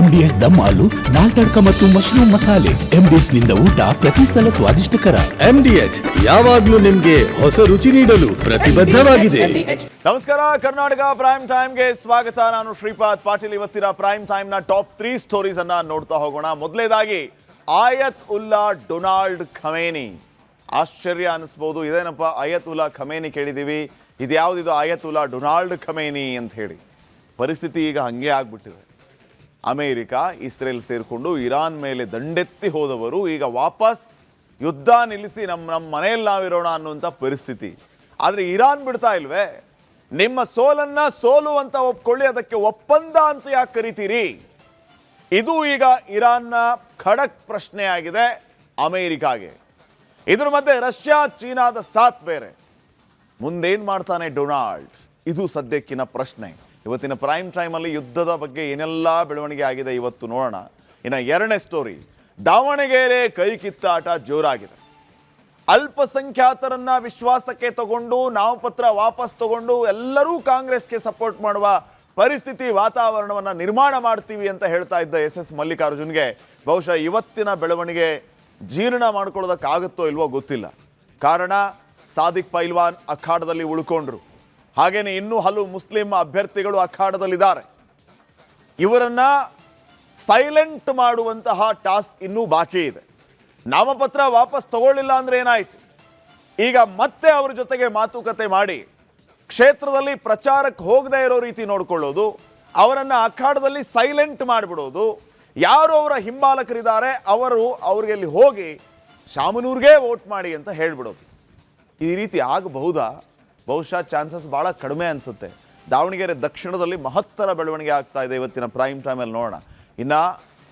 MDS ದಮ್ ಆಲು, ನಾಲ್ ತಡ್ಕ ಮತ್ತು mushroom ಮಸಾಲೆ. MDS ನಿಂದ ಊಟ ಪ್ರತಿ ಸಲ ಸ್ವಾದಿಷ್ಟಕರ. MDH ಯಾವಾಗ್ಲೂ ನಿಮ್ಗೆ ಹೊಸ ರುಚಿ ನೀಡಲು ಪ್ರತಿಬದ್ಧವಾಗಿದೆ. ನಮಸ್ಕಾರ, ಕರ್ನಾಟಕ ಪ್ರೈಮ್ ಟೈಮ್ಗೆ ಸ್ವಾಗತ. ನಾನು ಶ್ರೀಪಾದ್ ಪಾಟೀಲ್. ಇವತ್ತಿನ ಪ್ರೈಮ್ ಟೈಮ್ ನ ಟಾಪ್ 3 ಸ್ಟೋರೀಸ್ ಅನ್ನ ನೋಡ್ತಾ ಹೋಗೋಣ. ಮೊದಲನೇದಾಗಿ ಆಯತ್ ಉಲ್ಲಾ ಡೊನಾಲ್ಡ್ ಖಮೇನಿ. ಆಶ್ಚರ್ಯ ಅನಿಸ್ಬೋದು, ಇದೇನಪ್ಪ ಆಯತ್ ಉಲ್ಲಾ ಖಮೇನಿ ಕೇಳಿದೀವಿ, ಇದ್ಯಾವುದಿದು ಆಯತ್ ಉಲ್ಲಾ ಡೊನಾಲ್ಡ್ ಖಮೇನಿ ಅಂತ ಹೇಳಿ. ಪರಿಸ್ಥಿತಿ ಈಗ ಹಂಗೆ ಆಗ್ಬಿಟ್ಟಿದೆ. ಅಮೇರಿಕ ಇಸ್ರೇಲ್ ಸೇರಿಕೊಂಡು ಇರಾನ್ ಮೇಲೆ ದಂಡೆತ್ತಿ ಹೋದವರು ಈಗ ವಾಪಸ್ ಯುದ್ಧ ನಿಲ್ಲಿಸಿ ನಮ್ಮ ಮನೆಯಲ್ಲಿ ನಾವಿರೋಣ ಅನ್ನುವಂಥ ಪರಿಸ್ಥಿತಿ. ಆದರೆ ಇರಾನ್ ಬಿಡ್ತಾ ಇಲ್ವೇ? ನಿಮ್ಮ ಸೋಲನ್ನ ಸೋಲು ಅಂತ ಒಪ್ಕೊಳ್ಳಿ, ಅದಕ್ಕೆ ಒಪ್ಪಂದ ಅಂತ ಯಾಕೆ ಕರಿತೀರಿ? ಇದು ಈಗ ಇರಾನ್ನ ಖಡಕ್ ಪ್ರಶ್ನೆ ಆಗಿದೆ ಅಮೇರಿಕಾಗೆ. ಇದ್ರ ಮಧ್ಯೆ ರಷ್ಯಾ ಚೀನಾದ ಸಾಥ್ ಬೇರೆ. ಮುಂದೇನು ಮಾಡ್ತಾನೆ ಡೊನಾಲ್ಡ್? ಇದು ಸದ್ಯಕ್ಕಿನ ಪ್ರಶ್ನೆ. ಇವತ್ತಿನ ಪ್ರೈಮ್ ಟೈಮಲ್ಲಿ ಯುದ್ಧದ ಬಗ್ಗೆ ಏನೆಲ್ಲ ಬೆಳವಣಿಗೆ ಆಗಿದೆ ಇವತ್ತು ನೋಡೋಣ. ಇನ್ನು ಎರಡನೇ ಸ್ಟೋರಿ, ದಾವಣಗೆರೆ ಕೈಕಿತ್ತಾಟ ಜೋರಾಗಿದೆ. ಅಲ್ಪಸಂಖ್ಯಾತರನ್ನ ವಿಶ್ವಾಸಕ್ಕೆ ತಗೊಂಡು ನಾಮಪತ್ರ ವಾಪಸ್ ತಗೊಂಡು ಎಲ್ಲರೂ ಕಾಂಗ್ರೆಸ್ಗೆ ಸಪೋರ್ಟ್ ಮಾಡುವ ಪರಿಸ್ಥಿತಿ, ವಾತಾವರಣವನ್ನು ನಿರ್ಮಾಣ ಮಾಡ್ತೀವಿ ಅಂತ ಹೇಳ್ತಾ ಇದ್ದ SS ಮಲ್ಲಿಕಾರ್ಜುನ್ಗೆ ಬಹುಶಃ ಇವತ್ತಿನ ಬೆಳವಣಿಗೆ ಜೀರ್ಣ ಮಾಡ್ಕೊಳ್ಳೋದಕ್ಕಾಗುತ್ತೋ ಇಲ್ವೋ ಗೊತ್ತಿಲ್ಲ. ಕಾರಣ ಸಾದಿಕ್ ಪೈಲ್ವಾನ್ ಅಖಾಡದಲ್ಲಿ ಉಳ್ಕೊಂಡ್ರು. ಹಾಗೇನೆ ಇನ್ನೂ ಹಲವು ಮುಸ್ಲಿಂ ಅಭ್ಯರ್ಥಿಗಳು ಅಖಾಡದಲ್ಲಿದ್ದಾರೆ. ಇವರನ್ನ ಸೈಲೆಂಟ್ ಮಾಡುವಂತಹ ಟಾಸ್ಕ್ ಇನ್ನೂ ಬಾಕಿ ಇದೆ. ನಾಮಪತ್ರ ವಾಪಸ್ ತಗೊಳ್ಳಿಲ್ಲ ಅಂದ್ರೆ ಏನಾಯ್ತು? ಈಗ ಮತ್ತೆ ಅವ್ರ ಜೊತೆಗೆ ಮಾತುಕತೆ ಮಾಡಿ ಕ್ಷೇತ್ರದಲ್ಲಿ ಪ್ರಚಾರಕ್ಕೆ ಹೋಗದೇ ಇರೋ ರೀತಿ ನೋಡ್ಕೊಳ್ಳೋದು, ಅವರನ್ನು ಅಖಾಡದಲ್ಲಿ ಸೈಲೆಂಟ್ ಮಾಡಿಬಿಡೋದು, ಯಾರು ಅವರ ಹಿಂಬಾಲಕರಿದ್ದಾರೆ ಅವ್ರಿಗೆ ಅಲ್ಲಿ ಹೋಗಿ ಶಾಮನೂರ್ಗೆ ವೋಟ್ ಮಾಡಿ ಅಂತ ಹೇಳ್ಬಿಡೋದು. ಈ ರೀತಿ ಆಗಬಹುದಾ? ಬಹುಶಃ ಚಾನ್ಸಸ್ ಭಾಳ ಕಡಿಮೆ ಅನಿಸುತ್ತೆ. ದಾವಣಗೆರೆ ದಕ್ಷಿಣದಲ್ಲಿ ಮಹತ್ತರ ಬೆಳವಣಿಗೆ ಆಗ್ತಾ ಇದೆ. ಇವತ್ತಿನ ಪ್ರೈಮ್ ಟೈಮಲ್ಲಿ ನೋಡೋಣ. ಇನ್ನು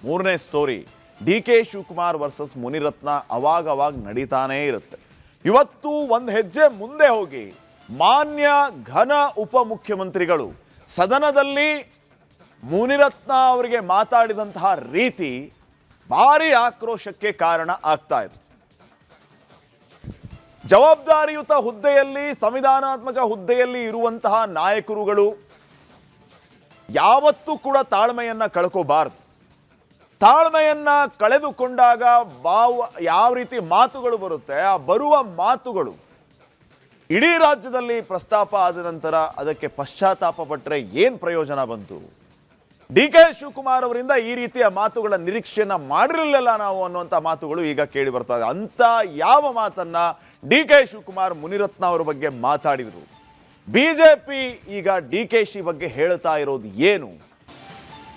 ಮೂರನೇ story, DK Shivakumar versus Munirathna ಅವಾಗ ನಡೀತಾನೇ ಇರುತ್ತೆ. ಇವತ್ತು ಒಂದು ಹೆಜ್ಜೆ ಮುಂದೆ ಹೋಗಿ ಮಾನ್ಯ ಘನ ಉಪಮುಖ್ಯಮಂತ್ರಿಗಳು ಸದನದಲ್ಲಿ ಮುನಿರತ್ನ ಅವರಿಗೆ ಮಾತಾಡಿದಂತಹ ರೀತಿ ಭಾರಿ ಆಕ್ರೋಶಕ್ಕೆ ಕಾರಣ ಆಗ್ತಾ ಇದೆ. ಜವಾಬ್ದಾರಿಯುತ ಹುದ್ದೆಯಲ್ಲಿ, ಸಂವಿಧಾನಾತ್ಮಕ ಹುದ್ದೆಯಲ್ಲಿ ಇರುವಂತಹ ನಾಯಕರುಗಳು ಯಾವತ್ತೂ ಕೂಡ ತಾಳ್ಮೆಯನ್ನ ಕಳ್ಕೋಬಾರದು. ತಾಳ್ಮೆಯನ್ನ ಕಳೆದುಕೊಂಡಾಗ ಯಾವ ರೀತಿ ಮಾತುಗಳು ಬರುತ್ತೆ, ಆ ಬರುವ ಮಾತುಗಳು ಇಡೀ ರಾಜ್ಯದಲ್ಲಿ ಪ್ರಸ್ತಾಪ ಆದ ನಂತರ ಅದಕ್ಕೆ ಪಶ್ಚಾತ್ತಾಪ ಪಟ್ಟರೆ ಏನು ಪ್ರಯೋಜನ ಬಂತು? DK ಶಿವಕುಮಾರ್ ಅವರಿಂದ ಈ ರೀತಿಯ ಮಾತುಗಳ ನಿರೀಕ್ಷೆಯನ್ನ ಮಾಡಿರಲಿಲ್ಲ ನಾವು ಅನ್ನುವಂಥ ಮಾತುಗಳು ಈಗ ಕೇಳಿ ಬರ್ತಾ ಇದೆ. ಅಂತ ಯಾವ ಮಾತನ್ನ DK ಶಿವಕುಮಾರ್ ಮುನಿರತ್ನ ಅವರ ಬಗ್ಗೆ ಮಾತಾಡಿದರು? ಬಿಜೆಪಿ ಈಗ DKಶಿ ಬಗ್ಗೆ ಹೇಳ್ತಾ ಇರೋದು ಏನು?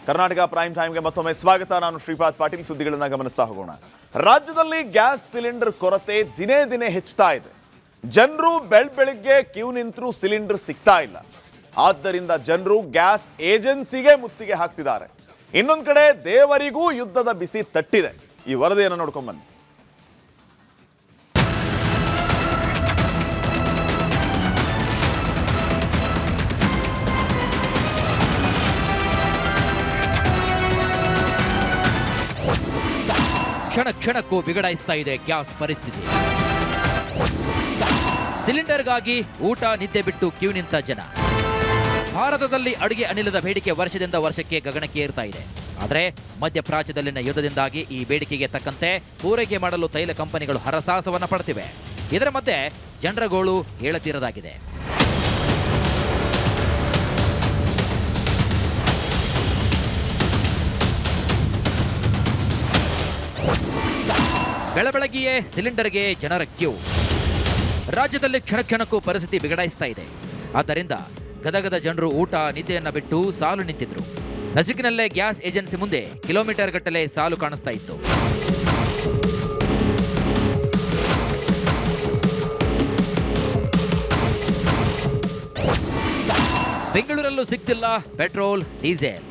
ಕರ್ನಾಟಕ ಪ್ರೈಮ್ ಟೈಮ್ಗೆ ಮತ್ತೊಮ್ಮೆ ಸ್ವಾಗತ. ನಾನು ಶ್ರೀಪಾದ್ ಪಾಟೀಲ್. ಸುದ್ದಿಗಳನ್ನ ಗಮನಿಸ್ತಾ ಹೋಗೋಣ. ರಾಜ್ಯದಲ್ಲಿ ಗ್ಯಾಸ್ ಸಿಲಿಂಡರ್ ಕೊರತೆ ದಿನೇ ದಿನೇ ಹೆಚ್ಚುತ್ತಾ ಇದೆ. ಜನರು ಬೆಳಿಗ್ಗೆ ಕ್ಯೂ ನಿಂತರೂ ಸಿಲಿಂಡರ್ ಸಿಗ್ತಾ ಇಲ್ಲ. ಆದ್ದರಿಂದ ಜನರು ಗ್ಯಾಸ್ ಏಜೆನ್ಸಿಗೆ ಮುತ್ತಿಗೆ ಹಾಕ್ತಿದ್ದಾರೆ. ಇನ್ನೊಂದು ಕಡೆ ದೇವರಿಗೂ ಯುದ್ಧದ ಬಿಸಿ ತಟ್ಟಿದೆ. ಈ ವರದಿಯನ್ನು ನೋಡ್ಕೊಂಡ್ಬನ್ನಿ. ಕ್ಷಣ ಕ್ಷಣಕ್ಕೂ ಬಿಗಡಾಯಿಸ್ತಾ ಇದೆ ಗ್ಯಾಸ್ ಪರಿಸ್ಥಿತಿ. ಸಿಲಿಂಡರ್ಗಾಗಿ ಊಟ ನಿದ್ದೆ ಬಿಟ್ಟು ಕ್ಯೂ ನಿಂತ ಜನ. ಭಾರತದಲ್ಲಿ ಅಡುಗೆ ಅನಿಲದ ಬೇಡಿಕೆ ವರ್ಷದಿಂದ ವರ್ಷಕ್ಕೆ ಗಗನಕ್ಕೆ ಏರ್ತಾ ಇದೆ. ಆದರೆ ಮಧ್ಯಪ್ರಾಚ್ಯದಲ್ಲಿನ ಯುದ್ಧದಿಂದಾಗಿ ಈ ಬೇಡಿಕೆಗೆ ತಕ್ಕಂತೆ ಪೂರೈಕೆ ಮಾಡಲು ತೈಲ ಕಂಪನಿಗಳು ಹರಸಾಹಸವನ್ನ ಪಡ್ತಿವೆ. ಇದರ ಮಧ್ಯೆ ಜನರ ಗೋಳು ಹೇಳತೀರದಾಗಿದೆ. ಬೆಳಬೆಳಗಿಯೇ ಸಿಲಿಂಡರ್ಗೆ ಜನರ ಕ್ಯೂ. ರಾಜ್ಯದಲ್ಲಿ ಕ್ಷಣ ಕ್ಷಣಕ್ಕೂ ಪರಿಸ್ಥಿತಿ ಬಿಗಡಾಯಿಸ್ತಾ ಇದೆ. ಆದ್ದರಿಂದ ಗದಗದ ಜನರು ಊಟ ನಿದ್ದೆಯನ್ನ ಬಿಟ್ಟು ಸಾಲು ನಿಂತಿದ್ರು. ನಸುಕಿನಲ್ಲೇ ಗ್ಯಾಸ್ ಏಜೆನ್ಸಿ ಮುಂದೆ ಕಿಲೋಮೀಟರ್ ಗಟ್ಟಲೆ ಸಾಲು ಕಾಣಿಸ್ತಾ ಇತ್ತು. ಬೆಂಗಳೂರಲ್ಲೂ ಸಿಗ್ತಿಲ್ಲ ಪೆಟ್ರೋಲ್, ಡೀಸೆಲ್.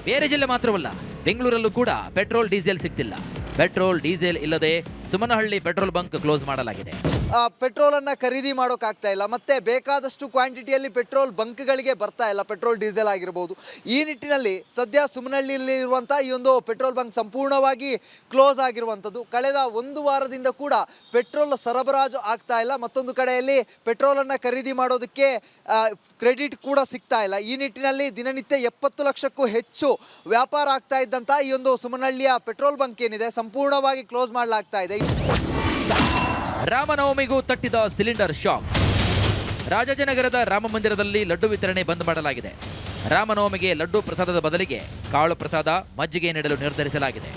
ಬೇರೆ ಜಿಲ್ಲೆ ಮಾತ್ರವಲ್ಲ, ಬೆಂಗಳೂರಲ್ಲೂ ಕೂಡ ಪೆಟ್ರೋಲ್, ಡೀಸೆಲ್ ಸಿಗ್ತಿಲ್ಲ. ಪೆಟ್ರೋಲ್ ಡೀಸೆಲ್ ಇಲ್ಲದೆ ಸುಮನಹಳ್ಳಿ ಪೆಟ್ರೋಲ್ ಬಂಕ್ ಕ್ಲೋಸ್ ಮಾಡಲಾಗಿದೆ. ಪೆಟ್ರೋಲನ್ನು ಖರೀದಿ ಮಾಡೋಕ್ಕಾಗ್ತಾ ಇಲ್ಲ, ಮತ್ತು ಬೇಕಾದಷ್ಟು ಕ್ವಾಂಟಿಟಿಯಲ್ಲಿ ಪೆಟ್ರೋಲ್ ಬಂಕ್ಗಳಿಗೆ ಬರ್ತಾ ಇಲ್ಲ, ಪೆಟ್ರೋಲ್ ಡೀಸೆಲ್ ಆಗಿರ್ಬೋದು. ಈ ನಿಟ್ಟಿನಲ್ಲಿ ಸದ್ಯ ಸುಮನಹಳ್ಳಿಯಲ್ಲಿರುವಂಥ ಈ ಒಂದು ಪೆಟ್ರೋಲ್ ಬಂಕ್ ಸಂಪೂರ್ಣವಾಗಿ ಕ್ಲೋಸ್ ಆಗಿರುವಂಥದ್ದು. ಕಳೆದ ಒಂದು ವಾರದಿಂದ ಕೂಡ ಪೆಟ್ರೋಲ್ ಸರಬರಾಜು ಆಗ್ತಾ ಇಲ್ಲ. ಮತ್ತೊಂದು ಕಡೆಯಲ್ಲಿ ಪೆಟ್ರೋಲನ್ನು ಖರೀದಿ ಮಾಡೋದಕ್ಕೆ ಕ್ರೆಡಿಟ್ ಕೂಡ ಸಿಗ್ತಾ ಇಲ್ಲ. ಈ ನಿಟ್ಟಿನಲ್ಲಿ ದಿನನಿತ್ಯ 70 ಲಕ್ಷಕ್ಕೂ ಹೆಚ್ಚು ವ್ಯಾಪಾರ ಆಗ್ತಾ ಇದ್ದಂಥ ಈ ಒಂದು ಸುಮನಹಳ್ಳಿಯ ಪೆಟ್ರೋಲ್ ಬಂಕ್ ಏನಿದೆ ಸಂಪೂರ್ಣವಾಗಿ ಕ್ಲೋಸ್ ಮಾಡಲಾಗ್ತಾ ಇದೆ. ರಾಮನವಮಿಗೂ ತಟ್ಟಿದ ಸಿಲಿಂಡರ್ ಶಾಕ್. ರಾಜಾಜಿನಗರದ ರಾಮ ಮಂದಿರದಲ್ಲಿ ಲಡ್ಡು ವಿತರಣೆ ಬಂದ್ ಮಾಡಲಾಗಿದೆ. ರಾಮನವಮಿಗೆ ಲಡ್ಡು ಪ್ರಸಾದದ ಬದಲಿಗೆ ಕಾಳು ಪ್ರಸಾದ, ಮಜ್ಜಿಗೆ ನೀಡಲು ನಿರ್ಧರಿಸಲಾಗಿದೆ.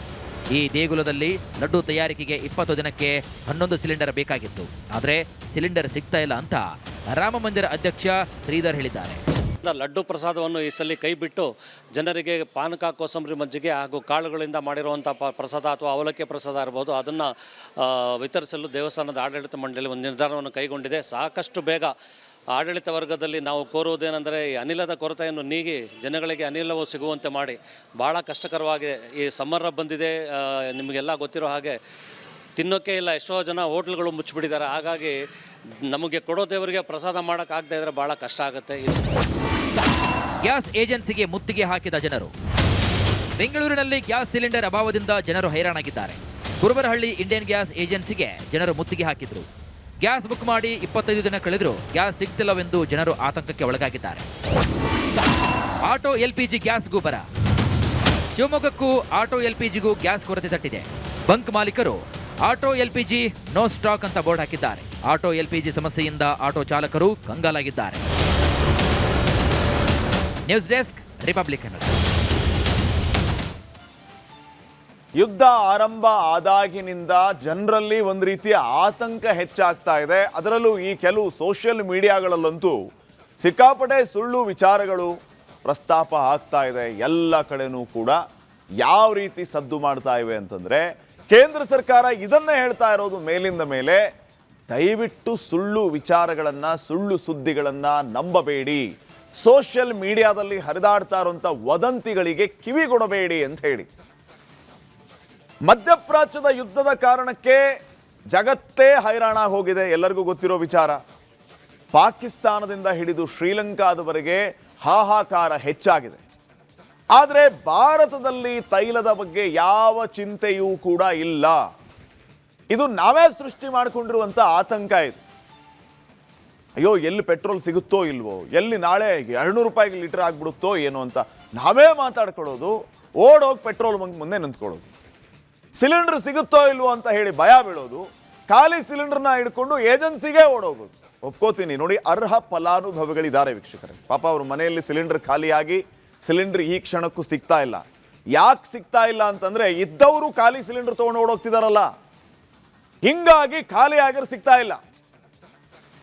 ಈ ದೇಗುಲದಲ್ಲಿ ಲಡ್ಡು ತಯಾರಿಕೆಗೆ 20 ದಿನಕ್ಕೆ 11 ಸಿಲಿಂಡರ್ ಬೇಕಾಗಿತ್ತು. ಆದರೆ ಸಿಲಿಂಡರ್ ಸಿಗ್ತಾ ಇಲ್ಲ ಅಂತ ರಾಮ ಮಂದಿರ ಅಧ್ಯಕ್ಷ ಶ್ರೀಧರ್ ಹೇಳಿದ್ದಾರೆ. ಲಡ್ಡು ಪ್ರಸಾದವನ್ನು ಈ ಸಲ ಕೈ ಬಿಟ್ಟು ಜನರಿಗೆ ಪಾನಕ, ಕೋಸಂಬರಿ, ಮಜ್ಜಿಗೆ ಹಾಗೂ ಕಾಳುಗಳಿಂದ ಮಾಡಿರುವಂಥ ಪ್ರಸಾದ ಅಥವಾ ಅವಲಕ್ಕಿ ಪ್ರಸಾದ ಇರ್ಬೋದು ಅದನ್ನು ವಿತರಿಸಲು ದೇವಸ್ಥಾನದ ಆಡಳಿತ ಮಂಡಳಿ ಒಂದು ನಿರ್ಧಾರವನ್ನು ಕೈಗೊಂಡಿದೆ. ಸಾಕಷ್ಟು ಬೇಗ ಆಡಳಿತ ವರ್ಗದಲ್ಲಿ ನಾವು ಕೋರುವುದೇನೆಂದರೆ ಈ ಅನಿಲದ ಕೊರತೆಯನ್ನು ನೀಗಿ ಜನಗಳಿಗೆ ಅನಿಲವು ಸಿಗುವಂತೆ ಮಾಡಿ. ಭಾಳ ಕಷ್ಟಕರವಾಗಿದೆ. ಈ ಸಮ್ಮರ್ ಬಂದಿದೆ, ನಿಮಗೆಲ್ಲ ಗೊತ್ತಿರೋ ಹಾಗೆ ತಿನ್ನೋಕ್ಕೆ ಇಲ್ಲ. ಎಷ್ಟೋ ಜನ ಹೋಟ್ಲ್ಗಳು ಮುಚ್ಚಿಬಿಟ್ಟಿದ್ದಾರೆ. ಹಾಗಾಗಿ ನಮಗೆ ಕೊಡೋ ದೇವರಿಗೆ ಪ್ರಸಾದ ಮಾಡೋಕ್ಕಾಗದೇ ಇದ್ದರೆ ಭಾಳ ಕಷ್ಟ ಆಗುತ್ತೆ. ಗ್ಯಾಸ್ ಏಜೆನ್ಸಿಗೆ ಮುತ್ತಿಗೆ ಹಾಕಿದ ಜನರು. ಬೆಂಗಳೂರಿನಲ್ಲಿ ಗ್ಯಾಸ್ ಸಿಲಿಂಡರ್ ಅಭಾವದಿಂದ ಜನರು ಹೈರಾಣಾಗಿದ್ದಾರೆ. ಕುರುಬರಹಳ್ಳಿ ಇಂಡಿಯನ್ ಗ್ಯಾಸ್ ಏಜೆನ್ಸಿಗೆ ಜನರು ಮುತ್ತಿಗೆ ಹಾಕಿದ್ರು. ಗ್ಯಾಸ್ ಬುಕ್ ಮಾಡಿ 25 ದಿನ ಕಳೆದರೂ ಗ್ಯಾಸ್ ಸಿಗ್ತಿಲ್ಲವೆಂದು ಜನರು ಆತಂಕಕ್ಕೆ ಒಳಗಾಗಿದ್ದಾರೆ. ಆಟೋ ಎಲ್ಪಿಜಿ ಗ್ಯಾಸ್ಗೂ ಬರ. ಶಿವಮೊಗ್ಗಕ್ಕೂ ಆಟೋ ಎಲ್ಪಿಜಿಗೂ ಗ್ಯಾಸ್ ಕೊರತೆ ತಟ್ಟಿದೆ. ಬಂಕ್ ಮಾಲೀಕರು ಆಟೋ ಎಲ್ಪಿಜಿ ನೋ ಸ್ಟಾಕ್ ಅಂತ ಬೋರ್ಡ್ ಹಾಕಿದ್ದಾರೆ. ಆಟೋ ಎಲ್ಪಿಜಿ ಸಮಸ್ಯೆಯಿಂದ ಆಟೋ ಚಾಲಕರು ಕಂಗಾಲಾಗಿದ್ದಾರೆ. News desk, Republic Kannada. ಯುದ್ಧ ಆರಂಭ ಆದಾಗಿನಿಂದ ಜನರಲ್ಲಿ ಒಂದು ರೀತಿಯ ಆತಂಕ ಹೆಚ್ಚಾಗ್ತಾ ಇದೆ. ಅದರಲ್ಲೂ ಈ ಕೆಲವು ಸೋಷಿಯಲ್ ಮೀಡಿಯಾಗಳಲ್ಲಂತೂ ಸಿಕ್ಕಾಪಟ್ಟೆ ಸುಳ್ಳು ವಿಚಾರಗಳು ಪ್ರಸ್ತಾಪ ಆಗ್ತಾ ಇದೆ. ಎಲ್ಲ ಕಡೆನೂ ಕೂಡ ಯಾವ ರೀತಿ ಸದ್ದು ಮಾಡ್ತಾ ಇವೆ ಅಂತಂದ್ರೆ, ಕೇಂದ್ರ ಸರ್ಕಾರ ಇದನ್ನೇ ಹೇಳ್ತಾ ಇರೋದು ಮೇಲಿಂದ ಮೇಲೆ, ದಯವಿಟ್ಟು ಸುಳ್ಳು ವಿಚಾರಗಳನ್ನ, ಸುಳ್ಳು ಸುದ್ದಿಗಳನ್ನ ನಂಬಬೇಡಿ. ಸೋಷಿಯಲ್ ಮೀಡಿಯಾದಲ್ಲಿ ಹರಿದಾಡ್ತಾ ಇರುವಂತ ವದಂತಿಗಳಿಗೆ ಕಿವಿಗೊಡಬೇಡಿ ಅಂತ ಹೇಳಿ. ಮಧ್ಯಪ್ರಾಚ್ಯದ ಯುದ್ಧದ ಕಾರಣಕ್ಕೆ ಜಗತ್ತೇ ಹೈರಾಣ ಹೋಗಿದೆ. ಎಲ್ಲರಿಗೂ ಗೊತ್ತಿರೋ ವಿಚಾರ. ಪಾಕಿಸ್ತಾನದಿಂದ ಹಿಡಿದು ಶ್ರೀಲಂಕಾದವರೆಗೆ ಹಾಹಾಕಾರ ಹೆಚ್ಚಾಗಿದೆ. ಆದರೆ ಭಾರತದಲ್ಲಿ ತೈಲದ ಬಗ್ಗೆ ಯಾವ ಚಿಂತೆಯೂ ಕೂಡ ಇಲ್ಲ. ಇದು ನಾವೇ ಸೃಷ್ಟಿ ಮಾಡಿಕೊಂಡಿರುವಂಥ ಆತಂಕ ಇದು. ಅಯ್ಯೋ, ಎಲ್ಲಿ ಪೆಟ್ರೋಲ್ ಸಿಗುತ್ತೋ ಇಲ್ವೋ, ಎಲ್ಲಿ ನಾಳೆ 200 ರೂಪಾಯಿಗೆ ಲೀಟರ್ ಆಗಿಬಿಡುತ್ತೋ ಏನೋ ಅಂತ ನಾವೇ ಮಾತಾಡ್ಕೊಳ್ಳೋದು. ಓಡೋಗಿ ಪೆಟ್ರೋಲ್ ಬಂಕ್ ಮುಂದೆ ನಿಂತ್ಕೊಳ್ಳೋದು. ಸಿಲಿಂಡರ್ ಸಿಗುತ್ತೋ ಇಲ್ವೋ ಅಂತ ಹೇಳಿ ಭಯ ಬೀಳೋದು. ಖಾಲಿ ಸಿಲಿಂಡರ್ನ ಹಿಡ್ಕೊಂಡು ಏಜೆನ್ಸಿಗೆ ಓಡೋಗೋದು. ಒಪ್ಕೋತೀನಿ ನೋಡಿ, ಅರ್ಹ ಫಲಾನುಭವಿಗಳಿದ್ದಾರೆ ವೀಕ್ಷಕರೇ. ಪಾಪ ಅವ್ರ ಮನೆಯಲ್ಲಿ ಸಿಲಿಂಡರ್ ಖಾಲಿಯಾಗಿ ಸಿಲಿಂಡರ್ ಈ ಕ್ಷಣಕ್ಕೂ ಸಿಗ್ತಾ ಇಲ್ಲ. ಯಾಕೆ ಸಿಗ್ತಾ ಇಲ್ಲ ಅಂತಂದ್ರೆ, ಇದ್ದವರು ಖಾಲಿ ಸಿಲಿಂಡರ್ ತೊಗೊಂಡು ಓಡೋಗ್ತಿದಾರಲ್ಲ, ಹಿಂಗಾಗಿ ಖಾಲಿ ಆಗಿರೋ ಸಿಗ್ತಾ ಇಲ್ಲ.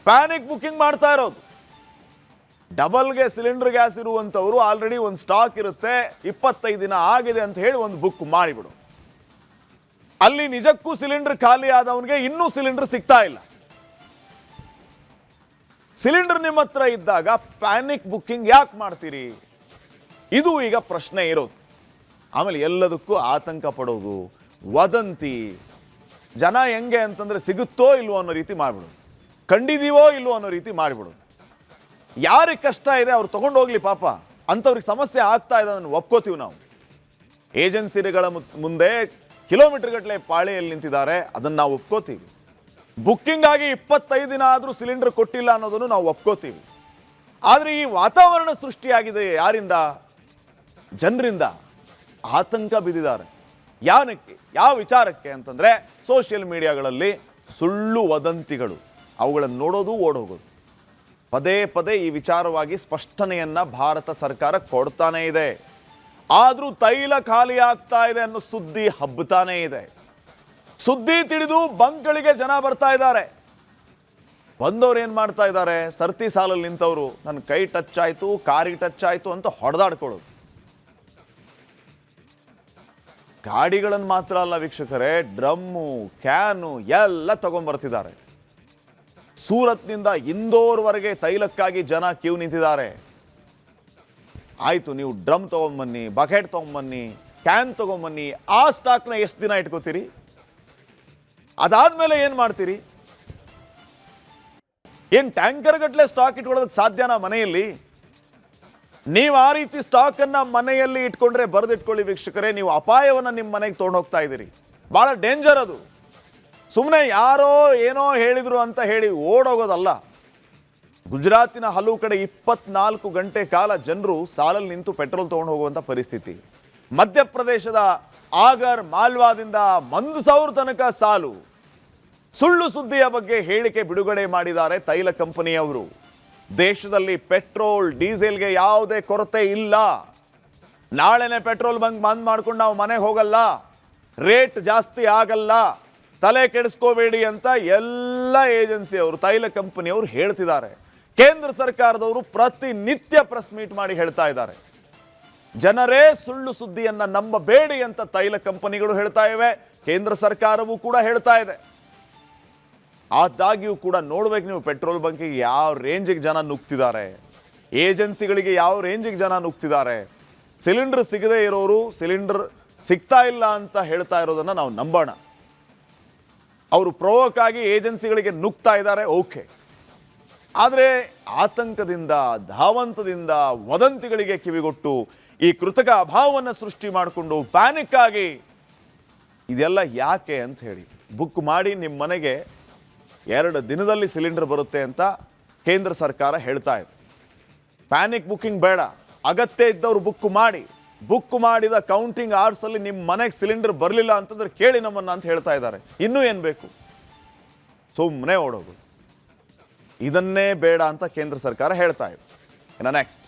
ಪ್ಯಾನಿಕ್ ಬುಕ್ಕಿಂಗ್ ಮಾಡ್ತಾ ಇರೋದು. ಡಬಲ್ಗೆ ಸಿಲಿಂಡರ್ ಗ್ಯಾಸ್ ಇರುವಂಥವ್ರು ಆಲ್ರೆಡಿ ಒಂದು ಸ್ಟಾಕ್ ಇರುತ್ತೆ, 25 ದಿನ ಆಗಿದೆ ಅಂತ ಹೇಳಿ ಒಂದು ಬುಕ್ ಮಾಡಿಬಿಡು. ಅಲ್ಲಿ ನಿಜಕ್ಕೂ ಸಿಲಿಂಡರ್ ಖಾಲಿ ಆದವನಿಗೆ ಇನ್ನೂ ಸಿಲಿಂಡರ್ ಸಿಗ್ತಾ ಇಲ್ಲ. ಸಿಲಿಂಡರ್ ನಿಮ್ಮ ಹತ್ರ ಇದ್ದಾಗ ಪ್ಯಾನಿಕ್ ಬುಕ್ಕಿಂಗ್ ಯಾಕೆ ಮಾಡ್ತೀರಿ? ಇದು ಈಗ ಪ್ರಶ್ನೆ ಇರೋದು. ಆಮೇಲೆ ಎಲ್ಲದಕ್ಕೂ ಆತಂಕ ಪಡೋದು, ವದಂತಿ. ಜನ ಹೆಂಗೆ ಅಂತಂದ್ರೆ, ಸಿಗುತ್ತೋ ಇಲ್ವೋ ಅನ್ನೋ ರೀತಿ ಮಾಡಿಬಿಡೋದು, ಕಂಡಿದೀವೋ ಇಲ್ವೋ ಅನ್ನೋ ರೀತಿ ಮಾಡಿಬಿಡೋದು. ಯಾರಿಗೆ ಕಷ್ಟ ಇದೆ ಅವ್ರು ತಗೊಂಡೋಗ್ಲಿ ಪಾಪ, ಅಂಥವ್ರಿಗೆ ಸಮಸ್ಯೆ ಆಗ್ತಾ ಇದೆ ಅದನ್ನು ಒಪ್ಕೋತೀವಿ ನಾವು. ಏಜೆನ್ಸಿಗಳ ಮುಂದೆ ಕಿಲೋಮೀಟರ್ ಗಟ್ಟಲೆ ಪಾಳೆಯಲ್ಲಿ ನಿಂತಿದ್ದಾರೆ, ಅದನ್ನು ನಾವು ಒಪ್ಕೋತೀವಿ. ಬುಕ್ಕಿಂಗ್ ಆಗಿ 25 ದಿನ ಆದರೂ ಸಿಲಿಂಡರ್ ಕೊಟ್ಟಿಲ್ಲ ಅನ್ನೋದನ್ನು ನಾವು ಒಪ್ಕೋತೀವಿ. ಆದರೆ ಈ ವಾತಾವರಣ ಸೃಷ್ಟಿಯಾಗಿದೆ ಯಾರಿಂದ? ಜನರಿಂದ. ಆತಂಕ ಬಿದ್ದಿದ್ದಾರೆ. ಯಾನಕ್ಕೆ, ಯಾವ ವಿಚಾರಕ್ಕೆ ಅಂತಂದರೆ, ಸೋಷಿಯಲ್ ಮೀಡಿಯಾಗಳಲ್ಲಿ ಸುಳ್ಳು ವದಂತಿಗಳು, ಅವುಗಳನ್ನು ನೋಡೋದು ಓಡೋಗೋದು. ಪದೇ ಪದೇ ಈ ವಿಚಾರವಾಗಿ ಸ್ಪಷ್ಟನೆಯನ್ನು ಭಾರತ ಸರ್ಕಾರ ಕೊಡ್ತಾನೇ ಇದೆ. ಆದರೂ ತೈಲ ಖಾಲಿ ಆಗ್ತಾ ಇದೆ ಅನ್ನೋ ಸುದ್ದಿ ಹಬ್ಬತಾನೇ ಇದೆ. ಸುದ್ದಿ ತಿಳಿದು ಬಂಕ್ಗಳಿಗೆ ಜನ ಬರ್ತಾ ಇದ್ದಾರೆ. ಬಂದವ್ರು ಏನು ಮಾಡ್ತಾ ಇದ್ದಾರೆ? ಸರ್ತಿ ಸಾಲಲ್ಲಿ ನಿಂತವರು ನನ್ನ ಕೈ ಟಚ್ ಆಯಿತು, ಕಾರಿಗೆ ಟಚ್ ಆಯಿತು ಅಂತ ಹೊಡೆದಾಡ್ಕೊಳ್ಳೋದು. ಗಾಡಿಗಳನ್ನು ಮಾತ್ರ ಅಲ್ಲ ವೀಕ್ಷಕರೇ, ಡ್ರಮ್ಮು, ಕ್ಯಾನು ಎಲ್ಲ ತಗೊಂಡ್ಬರ್ತಿದ್ದಾರೆ. ಸೂರತ್ನಿಂದ ಇಂದೋರ್ವರೆಗೆ ತೈಲಕ್ಕಾಗಿ ಜನ ಕ್ಯೂ ನಿಂತಿದ್ದಾರೆ. ಆಯಿತು, ನೀವು ಡ್ರಮ್ ತೊಗೊಂಬನ್ನಿ, ಬಕೆಟ್ ತೊಗೊಂಬನ್ನಿ, ಕ್ಯಾನ್ ತಗೊಂಬನ್ನಿ. ಆ ಸ್ಟಾಕ್ನ ಎಷ್ಟು ದಿನ ಇಟ್ಕೋತೀರಿ? ಅದಾದ್ಮೇಲೆ ಏನು ಮಾಡ್ತೀರಿ? ಏನು ಟ್ಯಾಂಕರ್ ಗಟ್ಟಲೆ ಸ್ಟಾಕ್ ಇಟ್ಕೊಳ್ಳೋದಕ್ಕೆ ಸಾಧ್ಯನಾ ಮನೆಯಲ್ಲಿ? ನೀವು ಆ ರೀತಿ ಸ್ಟಾಕನ್ನು ಮನೆಯಲ್ಲಿ ಇಟ್ಕೊಂಡ್ರೆ ಬರೆದಿಟ್ಕೊಳ್ಳಿ ವೀಕ್ಷಕರೇ, ನೀವು ಅಪಾಯವನ್ನು ನಿಮ್ಮ ಮನೆಗೆ ತೊಗೊಂಡೋಗ್ತಾ ಇದ್ದೀರಿ. ಭಾಳ ಡೇಂಜರ್ ಅದು. ಸುಮ್ಮನೆ ಯಾರೋ ಏನೋ ಹೇಳಿದ್ರು ಅಂತ ಹೇಳಿ ಓಡೋಗೋದಲ್ಲ. ಗುಜರಾತಿನ ಹಲವು ಕಡೆ 24 ಗಂಟೆ ಕಾಲ ಜನರು ಸಾಲಲ್ಲಿ ನಿಂತು ಪೆಟ್ರೋಲ್ ತೊಗೊಂಡು ಹೋಗುವಂಥ ಪರಿಸ್ಥಿತಿ. ಮಧ್ಯಪ್ರದೇಶದ ಆಗರ್ ಮಾಲ್ವಾದಿಂದ ಮಂದಸೌರ್ ತನಕ ಸಾಲು. ಸುಳ್ಳು ಸುದ್ದಿಯ ಬಗ್ಗೆ ಹೇಳಿಕೆ ಬಿಡುಗಡೆ ಮಾಡಿದ್ದಾರೆ ತೈಲ ಕಂಪನಿಯವರು. ದೇಶದಲ್ಲಿ ಪೆಟ್ರೋಲ್ ಡೀಸೆಲ್ಗೆ ಯಾವುದೇ ಕೊರತೆ ಇಲ್ಲ. ನಾಳೆನೆ ಪೆಟ್ರೋಲ್ ಬಂಕ್ ಬಂದ್ ಮಾಡ್ಕೊಂಡು ನಾವು ಮನೆಗೆ ಹೋಗಲ್ಲ, ರೇಟ್ ಜಾಸ್ತಿ ಆಗಲ್ಲ, ತಲೆ ಕೆಡಿಸ್ಕೋಬೇಡಿ ಅಂತ ಎಲ್ಲ ಏಜೆನ್ಸಿಯವರು, ತೈಲ ಕಂಪನಿಯವರು ಹೇಳ್ತಿದ್ದಾರೆ. ಕೇಂದ್ರ ಸರ್ಕಾರದವರು ಪ್ರತಿನಿತ್ಯ ಪ್ರೆಸ್ ಮೀಟ್ ಮಾಡಿ ಹೇಳ್ತಾ ಇದ್ದಾರೆ. ಜನರೇ ಸುಳ್ಳು ಸುದ್ದಿಯನ್ನ ನಂಬಬೇಡಿ ಅಂತ ತೈಲ ಕಂಪನಿಗಳು ಹೇಳ್ತಾ ಇವೆ, ಕೇಂದ್ರ ಸರ್ಕಾರವೂ ಕೂಡ ಹೇಳ್ತಾ ಇದೆ. ಆದಾಗ್ಯೂ ಕೂಡ ನೋಡ್ಬೇಕು ನೀವು ಪೆಟ್ರೋಲ್ ಬಂಕಿಗೆ ಯಾವ ರೇಂಜಿಗೆ ಜನ ನುಗ್ತಿದ್ದಾರೆ, ಏಜೆನ್ಸಿಗಳಿಗೆ ಯಾವ ರೇಂಜಿಗೆ ಜನ ನುಗ್ತಿದ್ದಾರೆ. ಸಿಲಿಂಡರ್ ಸಿಗದೇ ಇರೋರು ಸಿಲಿಂಡರ್ ಸಿಗ್ತಾ ಇಲ್ಲ ಅಂತ ಹೇಳ್ತಾ ಇರೋದನ್ನ ನಾವು ನಂಬೋಣ. ಅವರು ಪ್ರವೋಕ್ ಆಗಿ ಏಜೆನ್ಸಿಗಳಿಗೆ ನುಗ್ತಾ ಇದ್ದಾರೆ, ಓಕೆ. ಆದರೆ ಆತಂಕದಿಂದ, ಧಾವಂತದಿಂದ, ವದಂತಿಗಳಿಗೆ ಕಿವಿಗೊಟ್ಟು ಈ ಕೃತಕ ಅಭಾವವನ್ನು ಸೃಷ್ಟಿ ಮಾಡಿಕೊಂಡು ಪ್ಯಾನಿಕ್ ಆಗಿ ಇದೆಲ್ಲ ಯಾಕೆ ಅಂತ ಹೇಳಿ ಬುಕ್ ಮಾಡಿ ನಿಮ್ಮ ಮನೆಗೆ 2 ದಿನದಲ್ಲಿ ಸಿಲಿಂಡರ್ ಬರುತ್ತೆ ಅಂತ ಕೇಂದ್ರ ಸರ್ಕಾರ ಹೇಳ್ತಾ ಇದೆ. ಪ್ಯಾನಿಕ್ ಬುಕ್ಕಿಂಗ್ ಬೇಡ, ಅಗತ್ಯ ಇದ್ದವರು ಬುಕ್ ಮಾಡಿದ ಕೌಂಟಿಂಗ್ ಅವರ್ಸಲ್ಲಿ ನಿಮ್ಮ ಮನೆಗೆ ಸಿಲಿಂಡರ್ ಬರಲಿಲ್ಲ ಅಂತಂದ್ರೆ ಕೇಳಿ ನಮ್ಮನ್ನ ಅಂತ ಹೇಳ್ತಾ ಇದ್ದಾರೆ. ಇನ್ನೂ ಏನು ಬೇಕು? ಸುಮ್ಮನೆ ಓಡೋದು. ಇದನ್ನೇ ಬೇಡ ಅಂತ ಕೇಂದ್ರ ಸರ್ಕಾರ ಹೇಳ್ತಾ ಇದೆ. ಇನ್ನು ನೆಕ್ಸ್ಟ್,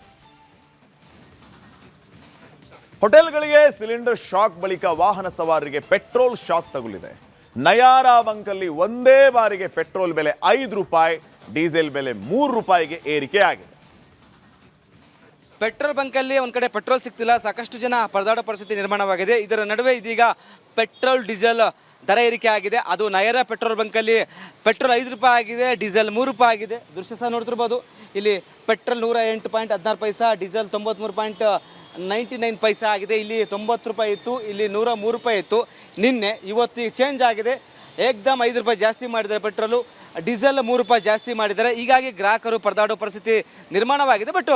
ಹೋಟೆಲ್ಗಳಿಗೆ ಸಿಲಿಂಡರ್ ಶಾಕ್ ಬಳಿಕ ವಾಹನ ಸವಾರರಿಗೆ ಪೆಟ್ರೋಲ್ ಶಾಕ್ ತಗುಲಿದೆ. ನಯಾರಾ ಬಂಕಲ್ಲಿ ಒಂದೇ ಬಾರಿಗೆ ಪೆಟ್ರೋಲ್ ಬೆಲೆ 5 ರೂಪಾಯಿ, ಡೀಸೆಲ್ ಬೆಲೆ 3 ರೂಪಾಯಿಗೆ ಏರಿಕೆ ಆಗಿದೆ. ಪೆಟ್ರೋಲ್ ಬಂಕಲ್ಲಿ ಒಂದು ಕಡೆ ಪೆಟ್ರೋಲ್ ಸಿಗ್ತಿಲ್ಲ, ಸಾಕಷ್ಟು ಜನ ಪರದಾಡೋ ಪರಿಸ್ಥಿತಿ ನಿರ್ಮಾಣವಾಗಿದೆ. ಇದರ ನಡುವೆ ಇದೀಗ ಪೆಟ್ರೋಲ್ ಡೀಸೆಲ್ ದರ ಏರಿಕೆ ಆಗಿದೆ. ಅದು ನಯರ ಪೆಟ್ರೋಲ್ ಬಂಕಲ್ಲಿ ಪೆಟ್ರೋಲ್ 5 ರೂಪಾಯಿ ಆಗಿದೆ, ಡೀಸೆಲ್ 3 ರೂಪಾಯಿ ಆಗಿದೆ. ದೃಶ್ಯ ಸಹ ನೋಡ್ತಿರ್ಬೋದು. ಇಲ್ಲಿ ಪೆಟ್ರೋಲ್ 108.16 ಪೈಸಾ, ಡೀಸೆಲ್ 93.99 ಪೈಸಾ ಆಗಿದೆ. ಇಲ್ಲಿ 90 ರೂಪಾಯಿ ಇತ್ತು, ಇಲ್ಲಿ 103 ರೂಪಾಯಿ ಇತ್ತು. ನಿನ್ನೆ ಇವತ್ತು ಚೇಂಜ್ ಆಗಿದೆ. ಏಕ್ದಮ್ 5 ರೂಪಾಯಿ ಜಾಸ್ತಿ ಮಾಡಿದ್ದಾರೆ ಪೆಟ್ರೋಲು, ಡೀಸೆಲ್ 3 ರೂಪಾಯಿ ಜಾಸ್ತಿ ಮಾಡಿದ್ದಾರೆ. ಹೀಗಾಗಿ ಗ್ರಾಹಕರು ಪರದಾಡೋ ಪರಿಸ್ಥಿತಿ ನಿರ್ಮಾಣವಾಗಿದೆ. ಬಟ್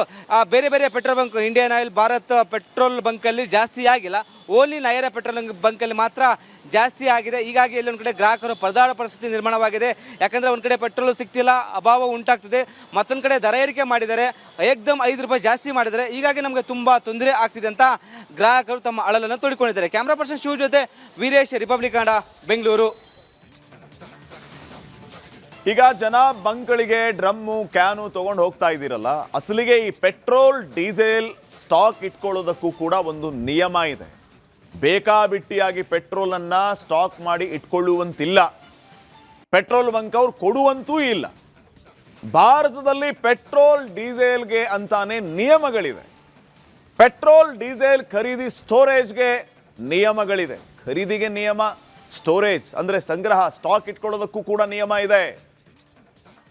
ಬೇರೆ ಬೇರೆ petrol bunk, Indian Oil, Bharat petrol ಬಂಕಲ್ಲಿ ಜಾಸ್ತಿ ಆಗಿಲ್ಲ. ಓನ್ಲಿ ನಯರ ಪೆಟ್ರೋಲ್ ಬಂಕಲ್ಲಿ ಮಾತ್ರ ಜಾಸ್ತಿ ಆಗಿದೆ. ಹೀಗಾಗಿ ಇಲ್ಲಿ ಒಂದು ಕಡೆ ಗ್ರಾಹಕರು ಪರದಾಡೋ ಪರಿಸ್ಥಿತಿ ನಿರ್ಮಾಣವಾಗಿದೆ. ಯಾಕಂದರೆ ಒಂದು ಕಡೆ ಪೆಟ್ರೋಲ್ ಸಿಗ್ತಿಲ್ಲ, ಅಭಾವ ಉಂಟಾಗ್ತಿದೆ. ಮತ್ತೊಂದು ಕಡೆ ದರ ಏರಿಕೆ ಮಾಡಿದ್ದಾರೆ, ಏಕ್ದಮ್ 5 ರೂಪಾಯಿ ಜಾಸ್ತಿ ಮಾಡಿದ್ದಾರೆ. ಹೀಗಾಗಿ ನಮಗೆ ತುಂಬ ತೊಂದರೆ ಆಗ್ತಿದೆ ಅಂತ ಗ್ರಾಹಕರು ತಮ್ಮ ಅಳಲನ್ನು ತೋಡಿಕೊಂಡಿದ್ದಾರೆ. ಕ್ಯಾಮ್ರಾ ಪರ್ಸನ್ ಶಿವ ಜೊತೆ ವೀರೇಶ್, ರಿಪಬ್ಲಿಕ್ ಕನ್ನಡ, ಬೆಂಗಳೂರು. ಈಗ ಜನ ಬಂಕ್ಗಳಿಗೆ ಡ್ರಮ್ಮು ಕ್ಯಾನು ತಗೊಂಡು ಹೋಗ್ತಾ ಇದ್ದೀರಲ್ಲ, ಅಸಲಿಗೆ ಈ ಪೆಟ್ರೋಲ್ ಡೀಸೆಲ್ ಸ್ಟಾಕ್ ಇಟ್ಕೊಳ್ಳೋದಕ್ಕೂ ಕೂಡ ಒಂದು ನಿಯಮ ಇದೆ. ಬೇಕಾಬಿಟ್ಟಿಯಾಗಿ ಪೆಟ್ರೋಲನ್ನ ಸ್ಟಾಕ್ ಮಾಡಿ ಇಟ್ಕೊಳ್ಳುವಂತಿಲ್ಲ, ಪೆಟ್ರೋಲ್ ಬಂಕ್ ಅವ್ರು ಕೊಡುವಂತೂ ಇಲ್ಲ. ಭಾರತದಲ್ಲಿ ಪೆಟ್ರೋಲ್ ಡೀಸೆಲ್ಗೆ ಅಂತಾನೆ ನಿಯಮಗಳಿವೆ. ಪೆಟ್ರೋಲ್ ಡೀಸೆಲ್ ಖರೀದಿ ಸ್ಟೋರೇಜ್ಗೆ ನಿಯಮಗಳಿದೆ. ಖರೀದಿಗೆ ನಿಯಮ, ಸ್ಟೋರೇಜ್ ಅಂದರೆ ಸಂಗ್ರಹ, ಸ್ಟಾಕ್ ಇಟ್ಕೊಳ್ಳೋದಕ್ಕೂ ಕೂಡ ನಿಯಮ ಇದೆ.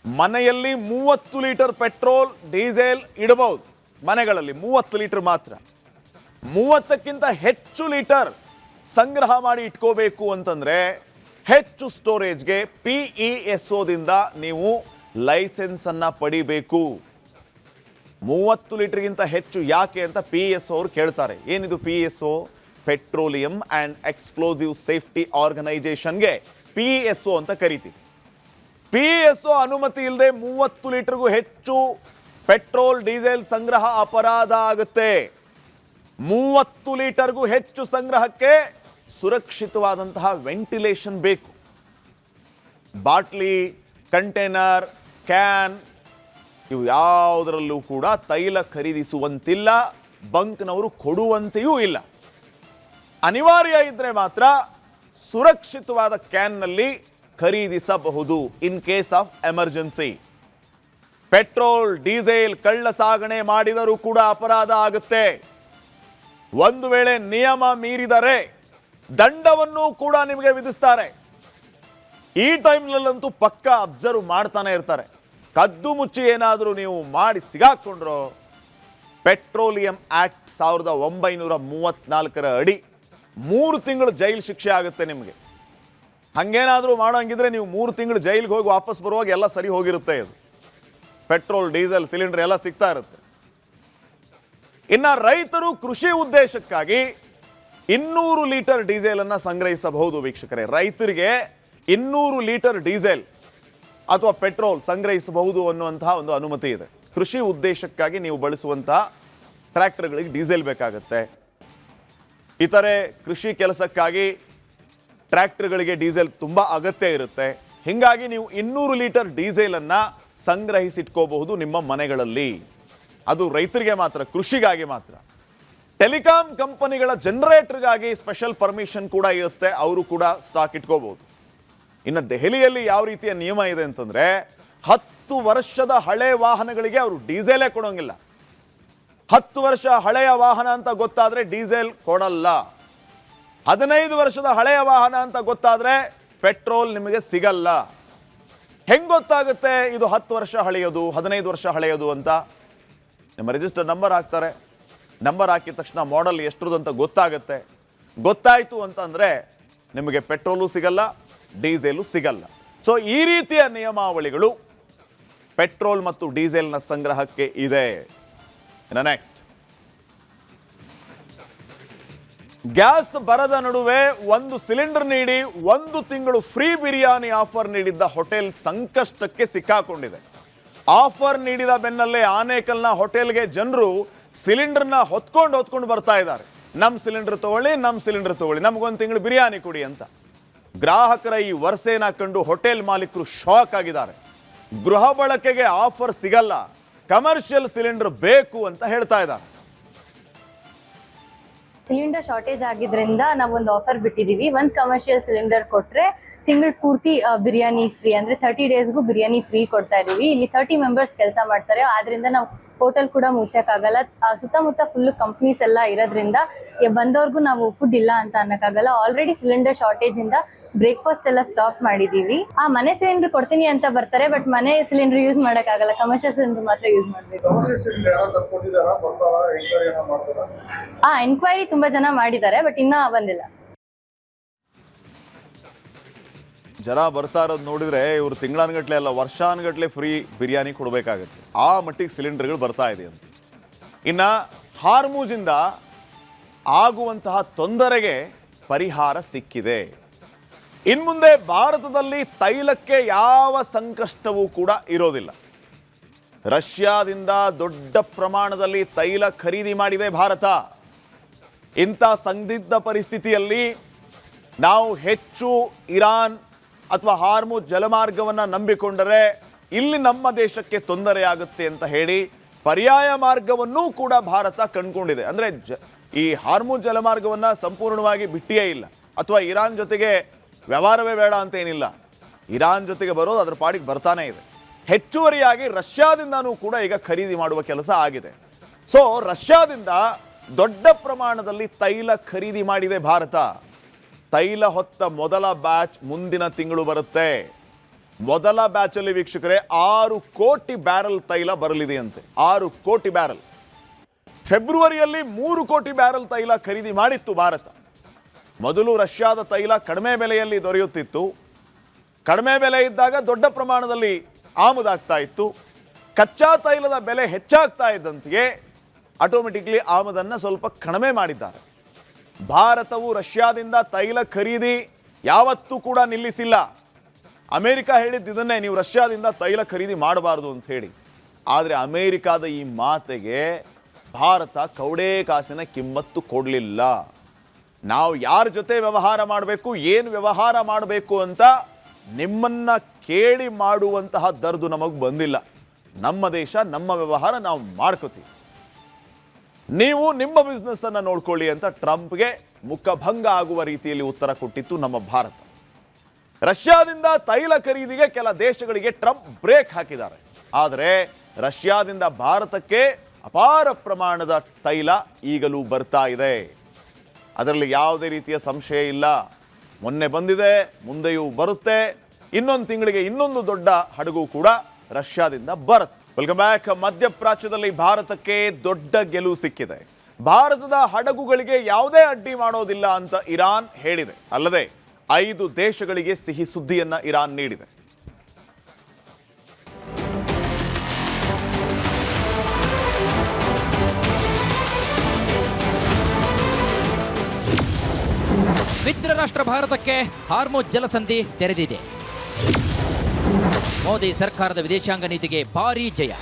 ಮನೆಯಲ್ಲಿ 30 ಲೀಟರ್ ಪೆಟ್ರೋಲ್ ಡೀಸೆಲ್ ಇಡಬಹುದು, ಮನೆಗಳಲ್ಲಿ 30 ಲೀಟರ್ ಮಾತ್ರ. 30ಕ್ಕಿಂತ ಹೆಚ್ಚು ಲೀಟರ್ ಸಂಗ್ರಹ ಮಾಡಿ ಇಟ್ಕೋಬೇಕು ಅಂತಂದ್ರೆ ಹೆಚ್ಚು ಸ್ಟೋರೇಜ್ಗೆ PESOದಿಂದ ನೀವು ಲೈಸೆನ್ಸ್ ಅನ್ನ ಪಡಿಬೇಕು. 30 ಲೀಟರ್ಗಿಂತ ಹೆಚ್ಚು ಯಾಕೆ ಅಂತ PESO ಅವರು ಕೇಳ್ತಾರೆ. ಏನಿದು PESO? Petroleum and explosive safety ಆರ್ಗನೈಸೇಷನ್ಗೆ PESO ಅಂತ ಕರಿತೀವಿ. PESO ಅನುಮತಿ ಇಲ್ಲದೆ 30 ಲೀಟರ್ಗೂ ಹೆಚ್ಚು ಪೆಟ್ರೋಲ್ ಡೀಸೆಲ್ ಸಂಗ್ರಹ ಅಪರಾಧ ಆಗುತ್ತೆ. 30 ಲೀಟರ್ಗೂ ಹೆಚ್ಚು ಸಂಗ್ರಹಕ್ಕೆ ಸುರಕ್ಷಿತವಾದಂತಹ ವೆಂಟಿಲೇಷನ್ ಬೇಕು. ಬಾಟ್ಲಿ, ಕಂಟೈನರ್, ಕ್ಯಾನ್ ಇವು ಯಾವುದರಲ್ಲೂ ಕೂಡ ತೈಲ ಖರೀದಿಸುವಂತಿಲ್ಲ, ಬಂಕ್ನವರು ಕೊಡುವಂತೆಯೂ ಇಲ್ಲ. ಅನಿವಾರ್ಯ ಇದ್ರೆ ಮಾತ್ರ ಸುರಕ್ಷಿತವಾದ ಕ್ಯಾನ್ನಲ್ಲಿ ಖರೀದಿಸಬಹುದು in case of emergency. Petrol diesel ಕಳ್ಳ ಸಾಗಣೆ ಮಾಡಿದರೂ ಕೂಡ ಅಪರಾಧ ಆಗುತ್ತೆ. ಒಂದು ವೇಳೆ ನಿಯಮ ಮೀರಿದರೆ ದಂಡವನ್ನು ಕೂಡ ನಿಮಗೆ ವಿಧಿಸ್ತಾರೆ. ಈ ಟೈಮ್ನಲ್ಲಂತೂ ಪಕ್ಕ ಅಬ್ಸರ್ವ್ ಮಾಡ್ತಾನೆ ಇರ್ತಾರೆ. ಕದ್ದು ಮುಚ್ಚಿ ಏನಾದರೂ ನೀವು ಮಾಡಿ ಸಿಗಾಕೊಂಡ್ರೋ ಪೆಟ್ರೋಲಿಯಂ ಆಕ್ಟ್ 1934 ಅಡಿ 3 ತಿಂಗಳು ಜೈಲು ಶಿಕ್ಷೆ ಆಗುತ್ತೆ ನಿಮಗೆ. ಹಾಗೇನಾದರೂ ಮಾಡೋಂಗಿದ್ರೆ ನೀವು 3 ತಿಂಗಳು ಜೈಲಿಗೆ ಹೋಗಿ ವಾಪಸ್ ಬರುವಾಗ ಎಲ್ಲ ಸರಿ ಹೋಗಿರುತ್ತೆ. ಇದು ಪೆಟ್ರೋಲ್, ಡೀಸೆಲ್, ಸಿಲಿಂಡರ್ ಎಲ್ಲ ಸಿಗ್ತಾ ಇರುತ್ತೆ. ಇನ್ನು ರೈತರು ಕೃಷಿ ಉದ್ದೇಶಕ್ಕಾಗಿ 200 ಲೀಟರ್ ಡೀಸೆಲನ್ನು ಸಂಗ್ರಹಿಸಬಹುದು ವೀಕ್ಷಕರೇ. ರೈತರಿಗೆ 200 ಲೀಟರ್ ಡೀಸೆಲ್ ಅಥವಾ ಪೆಟ್ರೋಲ್ ಸಂಗ್ರಹಿಸಬಹುದು ಅನ್ನುವಂತಹ ಒಂದು ಅನುಮತಿ ಇದೆ. ಕೃಷಿ ಉದ್ದೇಶಕ್ಕಾಗಿ ನೀವು ಬಳಸುವಂತಹ ಟ್ರ್ಯಾಕ್ಟರ್ಗಳಿಗೆ ಡೀಸೆಲ್ ಬೇಕಾಗುತ್ತೆ. ಇತರೆ ಕೃಷಿ ಕೆಲಸಕ್ಕಾಗಿ ಟ್ರ್ಯಾಕ್ಟರ್ಗಳಿಗೆ ಡೀಸೆಲ್ ತುಂಬ ಅಗತ್ಯ ಇರುತ್ತೆ. ಹೀಗಾಗಿ ನೀವು 200 ಲೀಟರ್ ಡೀಸೆಲನ್ನು ಸಂಗ್ರಹಿಸಿಟ್ಕೋಬಹುದು ನಿಮ್ಮ ಮನೆಗಳಲ್ಲಿ. ಅದು ರೈತರಿಗೆ ಮಾತ್ರ, ಕೃಷಿಗಾಗಿ ಮಾತ್ರ. ಟೆಲಿಕಾಂ ಕಂಪನಿಗಳ ಜನರೇಟರ್ಗಾಗಿ ಸ್ಪೆಷಲ್ ಪರ್ಮಿಷನ್ ಕೂಡ ಇರುತ್ತೆ, ಅವರು ಕೂಡ ಸ್ಟಾಕ್ ಇಟ್ಕೋಬಹುದು. ಇನ್ನು ದೆಹಲಿಯಲ್ಲಿ ಯಾವ ರೀತಿಯ ನಿಯಮ ಇದೆ ಅಂತಂದರೆ 10 ವರ್ಷದ ಹಳೆ ವಾಹನಗಳಿಗೆ ಅವರು ಡೀಸೆಲೇ ಕೊಡೋಂಗಿಲ್ಲ. 10 ವರ್ಷ ಹಳೆಯ ವಾಹನ ಅಂತ ಗೊತ್ತಾದರೆ ಡೀಸೆಲ್ ಕೊಡಲ್ಲ. 15 ವರ್ಷದ ಹಳೆಯ ವಾಹನ ಅಂತ ಗೊತ್ತಾದರೆ ಪೆಟ್ರೋಲ್ ನಿಮಗೆ ಸಿಗಲ್ಲ. ಹೆಂಗೆ ಗೊತ್ತಾಗುತ್ತೆ ಇದು 10 ವರ್ಷ ಹಳೆಯದು 15 ವರ್ಷ ಹಳೆಯದು ಅಂತ? ನಿಮ್ಮ ರಿಜಿಸ್ಟರ್ ನಂಬರ್ ಹಾಕ್ತಾರೆ. ನಂಬರ್ ಹಾಕಿದ ತಕ್ಷಣ ಮಾಡೆಲ್ ಎಷ್ಟರದ್ದು ಅಂತ ಗೊತ್ತಾಗುತ್ತೆ. ಗೊತ್ತಾಯಿತು ಅಂತಂದರೆ ನಿಮಗೆ ಪೆಟ್ರೋಲು ಸಿಗಲ್ಲ, ಡೀಸೆಲು ಸಿಗಲ್ಲ. ಸೊ ಈ ರೀತಿಯ ನಿಯಮಾವಳಿಗಳು ಪೆಟ್ರೋಲ್ ಮತ್ತು ಡೀಸೆಲ್ನ ಸಂಗ್ರಹಕ್ಕೆ ಇದೆ. ಇನ್ನು ನೆಕ್ಸ್ಟ್, ಗ್ಯಾಸ್ ಬರದ ನಡುವೆ 1 ಸಿಲಿಂಡರ್ ನೀಡಿ 1 ತಿಂಗಳು ಫ್ರೀ ಬಿರಿಯಾನಿ ಆಫರ್ ನೀಡಿದ್ದ ಹೋಟೆಲ್ ಸಂಕಷ್ಟಕ್ಕೆ ಸಿಕ್ಕಾಕೊಂಡಿದೆ. ಆಫರ್ ನೀಡಿದ ಬೆನ್ನಲ್ಲೇ ಆನೇಕಲ್ನ ಹೋಟೆಲ್ಗೆ ಜನರು ಸಿಲಿಂಡರ್ನ ಹೊತ್ಕೊಂಡು ಬರ್ತಾ ಇದ್ದಾರೆ. ನಮ್ಮ ಸಿಲಿಂಡರ್ ತಗೊಳ್ಳಿ, ನಮಗೊಂದು ತಿಂಗಳು ಬಿರಿಯಾನಿ ಕೊಡಿ ಅಂತ. ಗ್ರಾಹಕರ ಈ ವರಸೆನ ಕಂಡು ಹೋಟೆಲ್ ಮಾಲೀಕರು ಶಾಕ್ ಆಗಿದ್ದಾರೆ. ಗೃಹ ಬಳಕೆಗೆ ಆಫರ್ ಸಿಗಲ್ಲ, ಕಮರ್ಷಿಯಲ್ ಸಿಲಿಂಡರ್ ಬೇಕು ಅಂತ ಹೇಳ್ತಾ ಇದ್ದಾರೆ. ಸಿಲಿಂಡರ್ ಶಾರ್ಟೇಜ್ ಆಗಿದ್ರಿಂದ ನಾವೊಂದು ಆಫರ್ ಬಿಟ್ಟಿದ್ದೀವಿ. 1 ಕಮರ್ಷಿಯಲ್ ಸಿಲಿಂಡರ್ ಕೊಟ್ಟರೆ ತಿಂಗಳು ಪೂರ್ತಿ ಬಿರಿಯಾನಿ ಫ್ರೀ, ಅಂದರೆ 30 ಡೇಸ್ಗೂ ಬಿರಿಯಾನಿ ಫ್ರೀ ಕೊಡ್ತಾ ಇದ್ದೀವಿ. ಇಲ್ಲಿ 30 ಮೆಂಬರ್ಸ್ ಕೆಲಸ ಮಾಡ್ತಾರೆ. ಆದ್ರಿಂದ ನಾವು ಹೋಟೆಲ್ ಕೂಡ ಮುಚ್ಚಕ್ಕಾಗಲ್ಲ. ಸುತ್ತಮುತ್ತ ಫುಲ್ಲು ಕಂಪ್ನೀಸ್ ಎಲ್ಲ ಇರೋದ್ರಿಂದ ಬಂದವ್ರಿಗೂ ನಾವು ಫುಡ್ ಇಲ್ಲ ಅಂತ ಅನ್ನೋಕ್ಕಾಗಲ್ಲ. ಆಲ್ರೆಡಿ ಸಿಲಿಂಡರ್ ಶಾರ್ಟೇಜಿಂದ ಬ್ರೇಕ್ಫಾಸ್ಟ್ ಎಲ್ಲ ಸ್ಟಾಪ್ ಮಾಡಿದ್ದೀವಿ. ಮನೆ ಸಿಲಿಂಡರ್ ಕೊಡ್ತೀನಿ ಅಂತ ಬರ್ತಾರೆ, ಬಟ್ ಮನೆ ಸಿಲಿಂಡರ್ ಯೂಸ್ ಮಾಡೋಕ್ಕಾಗಲ್ಲ, ಕಮರ್ಷಿಯಲ್ ಸಿಲಿಂಡರ್ ಮಾತ್ರ ಯೂಸ್ ಮಾಡಬೇಕು. ಎನ್ಕ್ವೈರಿ ತುಂಬಾ ಜನ ಮಾಡಿದ್ದಾರೆ, ಬಟ್ ಇನ್ನೂ ಬಂದಿಲ್ಲ. ಜನ ಬರ್ತಾ ಇರೋದು ನೋಡಿದ್ರೆ ಇವರು ತಿಂಗಳಾನ್ಗಟ್ಲೆ ಅಲ್ಲ, ವರ್ಷಾನ್ಗಟ್ಲೆ ಫ್ರೀ ಬಿರಿಯಾನಿ ಕೊಡಬೇಕಾಗತ್ತೆ. ಆ ಮಟ್ಟಿಗೆ ಸಿಲಿಂಡರ್ಗಳು ಬರ್ತಾ ಇದೆ ಅಂತ. ಇನ್ನು ಹಾರ್ಮುಜಿಂದ ಆಗುವಂತಹ ತೊಂದರೆಗೆ ಪರಿಹಾರ ಸಿಕ್ಕಿದೆ. ಇನ್ಮುಂದೆ ಭಾರತದಲ್ಲಿ ತೈಲಕ್ಕೆ ಯಾವ ಸಂಕಷ್ಟವೂ ಕೂಡ ಇರೋದಿಲ್ಲ. ರಷ್ಯಾದಿಂದ ದೊಡ್ಡ ಪ್ರಮಾಣದಲ್ಲಿ ತೈಲ ಖರೀದಿ ಮಾಡಿದೆ ಭಾರತ. ಇಂಥ ಸಂದಿಗ್ಧ ಪರಿಸ್ಥಿತಿಯಲ್ಲಿ ನಾವು ಹೆಚ್ಚು ಇರಾನ್ ಅಥವಾ ಹಾರ್ಮುಜ್ ಜಲಮಾರ್ಗವನ್ನು ನಂಬಿಕೊಂಡರೆ ಇಲ್ಲಿ ನಮ್ಮ ದೇಶಕ್ಕೆ ತೊಂದರೆಯಾಗುತ್ತೆ ಅಂತ ಹೇಳಿ ಪರ್ಯಾಯ ಮಾರ್ಗವನ್ನೂ ಕೂಡ ಭಾರತ ಕಂಡುಕೊಂಡಿದೆ. ಅಂದರೆ ಈ ಹಾರ್ಮುಜ್ ಜಲಮಾರ್ಗವನ್ನು ಸಂಪೂರ್ಣವಾಗಿ ಬಿಟ್ಟಿಯೇ ಇಲ್ಲ, ಅಥವಾ ಇರಾನ್ ಜೊತೆಗೆ ವ್ಯವಹಾರವೇ ಬೇಡ ಅಂತ ಏನಿಲ್ಲ. ಇರಾನ್ ಜೊತೆಗೆ ಬರೋದು ಅದರ ಪಾಡಿಗೆ ಬರ್ತಾನೆ ಇದೆ. ಹೆಚ್ಚುವರಿಯಾಗಿ ರಷ್ಯಾದಿಂದನೂ ಕೂಡ ಈಗ ಖರೀದಿ ಮಾಡುವ ಕೆಲಸ ಆಗಿದೆ. ಸೊ ರಷ್ಯಾದಿಂದ ದೊಡ್ಡ ಪ್ರಮಾಣದಲ್ಲಿ ತೈಲ ಖರೀದಿ ಮಾಡಿದೆ ಭಾರತ. ತೈಲ ಹೊತ್ತ ಮೊದಲ ಬ್ಯಾಚ್ ಮುಂದಿನ ತಿಂಗಳು ಬರುತ್ತೆ. ಮೊದಲ ಬ್ಯಾಚಲ್ಲಿ ವೀಕ್ಷಕರೇ 6 ಕೋಟಿ ಬ್ಯಾರಲ್ ತೈಲ ಬರಲಿದೆಯಂತೆ. 6 ಕೋಟಿ ಬ್ಯಾರಲ್. ಫೆಬ್ರವರಿಯಲ್ಲಿ 3 ಕೋಟಿ ಬ್ಯಾರಲ್ ತೈಲ ಖರೀದಿ ಮಾಡಿತ್ತು ಭಾರತ. ಮೊದಲು ರಷ್ಯಾದ ತೈಲ ಕಡಿಮೆ ಬೆಲೆಯಲ್ಲಿ ದೊರೆಯುತ್ತಿತ್ತು. ಕಡಿಮೆ ಬೆಲೆ ಇದ್ದಾಗ ದೊಡ್ಡ ಪ್ರಮಾಣದಲ್ಲಿ ಆಮದಾಗ್ತಾ ಇತ್ತು. ಕಚ್ಚಾ ತೈಲದ ಬೆಲೆ ಹೆಚ್ಚಾಗ್ತಾ ಇದ್ದಂತೆಯೇ ಆಟೋಮೆಟಿಕ್ಲಿ ಆಮದನ್ನು ಸ್ವಲ್ಪ ಕಡಿಮೆ ಮಾಡಿದ್ದಾರೆ. ಭಾರತವು ರಷ್ಯಾದಿಂದ ತೈಲ ಖರೀದಿ ಯಾವತ್ತೂ ಕೂಡ ನಿಲ್ಲಿಸಿಲ್ಲ. ಅಮೆರಿಕ ಹೇಳಿದ್ದು ಇದನ್ನೇ, ನೀವು ರಷ್ಯಾದಿಂದ ತೈಲ ಖರೀದಿ ಮಾಡಬಾರ್ದು ಅಂತ ಹೇಳಿ. ಆದರೆ ಅಮೆರಿಕಾದ ಈ ಮಾತಿಗೆ ಭಾರತ ಕೌಡೆ ಕಾಸಿನ ಕಿಮ್ಮತ್ತು ಕೊಡಲಿಲ್ಲ. ನಾವು ಯಾರ ಜೊತೆ ವ್ಯವಹಾರ ಮಾಡಬೇಕು, ಏನು ವ್ಯವಹಾರ ಮಾಡಬೇಕು ಅಂತ ನಿಮ್ಮನ್ನು ಕೇಳಿ ಮಾಡುವಂತಹ ದರ್ದು ನಮಗೆ ಬಂದಿಲ್ಲ. ನಮ್ಮ ದೇಶ, ನಮ್ಮ ವ್ಯವಹಾರ ನಾವು ಮಾಡ್ಕೋತೀವಿ, ನೀವು ನಿಮ್ಮ ಬಿಸ್ನೆಸ್ ಅನ್ನು ನೋಡ್ಕೊಳ್ಳಿ ಅಂತ ಟ್ರಂಪ್ಗೆ ಮುಖಭಂಗ ಆಗುವ ರೀತಿಯಲ್ಲಿ ಉತ್ತರ ಕೊಟ್ಟಿತ್ತು ನಮ್ಮ ಭಾರತ. ರಷ್ಯಾದಿಂದ ತೈಲ ಖರೀದಿಗೆ ಕೆಲ ದೇಶಗಳಿಗೆ ಟ್ರಂಪ್ ಬ್ರೇಕ್ ಹಾಕಿದ್ದಾರೆ. ಆದರೆ ರಷ್ಯಾದಿಂದ ಭಾರತಕ್ಕೆ ಅಪಾರ ಪ್ರಮಾಣದ ತೈಲ ಈಗಲೂ ಬರ್ತಾ ಇದೆ. ಅದರಲ್ಲಿ ಯಾವುದೇ ರೀತಿಯ ಸಂಶಯ ಇಲ್ಲ. ಮೊನ್ನೆ ಬಂದಿದೆ, ಮುಂದೆಯೂ ಬರುತ್ತೆ. ಇನ್ನೊಂದು ತಿಂಗಳಿಗೆ ಇನ್ನೊಂದು ದೊಡ್ಡ ಹಡಗು ಕೂಡ ರಷ್ಯಾದಿಂದ ಬರುತ್ತೆ. Welcome back. ಮಧ್ಯಪ್ರಾಚ್ಯದಲ್ಲಿ ಭಾರತಕ್ಕೆ ದೊಡ್ಡ ಗೆಲುವು ಸಿಕ್ಕಿದೆ. ಭಾರತದ ಹಡಗುಗಳಿಗೆ ಯಾವುದೇ ಅಡ್ಡಿ ಮಾಡೋದಿಲ್ಲ ಅಂತ ಇರಾನ್ ಹೇಳಿದೆ. ಅಲ್ಲದೆ 5 ದೇಶಗಳಿಗೆ ಸಿಹಿ ಸುದ್ದಿಯನ್ನ ಇರಾನ್ ನೀಡಿದೆ. ಮಿತ್ರ ರಾಷ್ಟ್ರ ಭಾರತಕ್ಕೆ ಹಾರ್ಮುಜ್ ಜಲಸಂಧಿ ತೆರೆದಿದೆ. ಮೋದಿ ಸರ್ಕಾರದ ವಿದೇಶಾಂಗ ನೀತಿಗೆ ಭಾರೀ ಜಯ.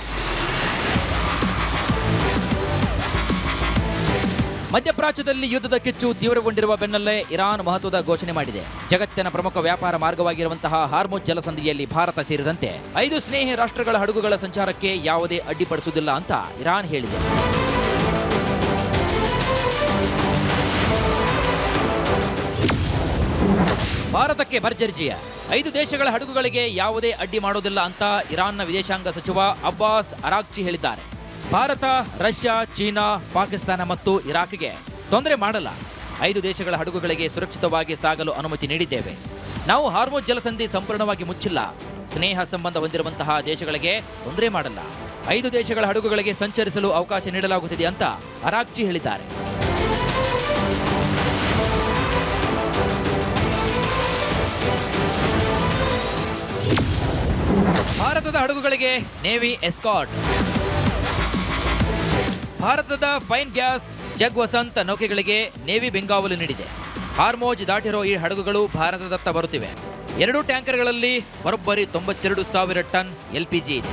ಮಧ್ಯಪ್ರಾಚ್ಯದಲ್ಲಿ ಯುದ್ಧದ ಕಿಚ್ಚು ತೀವ್ರಗೊಂಡಿರುವ ಬೆನ್ನಲ್ಲೇ ಇರಾನ್ ಮಹತ್ವದ ಘೋಷಣೆ ಮಾಡಿದೆ. ಜಗತ್ತಿನ ಪ್ರಮುಖ ವ್ಯಾಪಾರ ಮಾರ್ಗವಾಗಿರುವಂತಹ ಹಾರ್ಮುಜ್ ಜಲಸಂಧಿಯಲ್ಲಿ ಭಾರತ ಸೇರಿದಂತೆ 5 ಸ್ನೇಹಿ ರಾಷ್ಟ್ರಗಳ ಹಡಗುಗಳ ಸಂಚಾರಕ್ಕೆ ಯಾವುದೇ ಅಡ್ಡಿಪಡಿಸುವುದಿಲ್ಲ ಅಂತ ಇರಾನ್ ಹೇಳಿದೆ. ಭಾರತಕ್ಕೆ ಭರ್ಜರಿ ಜಯ. 5 ದೇಶಗಳ ಹಡಗುಗಳಿಗೆ ಯಾವುದೇ ಅಡ್ಡಿ ಮಾಡೋದಿಲ್ಲ ಅಂತ ಇರಾನ್ನ ವಿದೇಶಾಂಗ ಸಚಿವ ಅಬ್ಬಾಸ್ ಅರಾಗ್ಚಿ ಹೇಳಿದ್ದಾರೆ. ಭಾರತ, ರಷ್ಯಾ, ಚೀನಾ, ಪಾಕಿಸ್ತಾನ ಮತ್ತು ಇರಾಕ್ಗೆ ತೊಂದರೆ ಮಾಡಲ್ಲ. 5 ದೇಶಗಳ ಹಡಗುಗಳಿಗೆ ಸುರಕ್ಷಿತವಾಗಿ ಸಾಗಲು ಅನುಮತಿ ನೀಡಿದ್ದೇವೆ. ನಾವು ಹಾರ್ಮುಜ್ ಜಲಸಂಧಿ ಸಂಪೂರ್ಣವಾಗಿ ಮುಚ್ಚಿಲ್ಲ. ಸ್ನೇಹ ಸಂಬಂಧ ಹೊಂದಿರುವಂತಹ ದೇಶಗಳಿಗೆ ತೊಂದರೆ ಮಾಡಲ್ಲ. 5 ದೇಶಗಳ ಹಡಗುಗಳಿಗೆ ಸಂಚರಿಸಲು ಅವಕಾಶ ನೀಡಲಾಗುತ್ತಿದೆ ಅಂತ ಅರಾಗ್ಚಿ ಹೇಳಿದ್ದಾರೆ. ಭಾರತದ ಹಡಗುಗಳಿಗೆ ನೇವಿ ಎಸ್ಕಾರ್ಟ್. ಭಾರತದ ಫೈನ್ ಗ್ಯಾಸ್ ಜಗ್ ವಸಂತ್ ನೌಕೆಗಳಿಗೆ ನೇವಿ ಬೆಂಗಾವಲು ನೀಡಿದೆ. ಹಾರ್ಮೋಜ್ ದಾಟಿರೋ ಈ ಹಡಗುಗಳು ಭಾರತದತ್ತ ಬರುತ್ತಿವೆ. 2 ಟ್ಯಾಂಕರ್ಗಳಲ್ಲಿ ಬರೋಬ್ಬರಿ 92,000 ಟನ್ LPG ಇದೆ.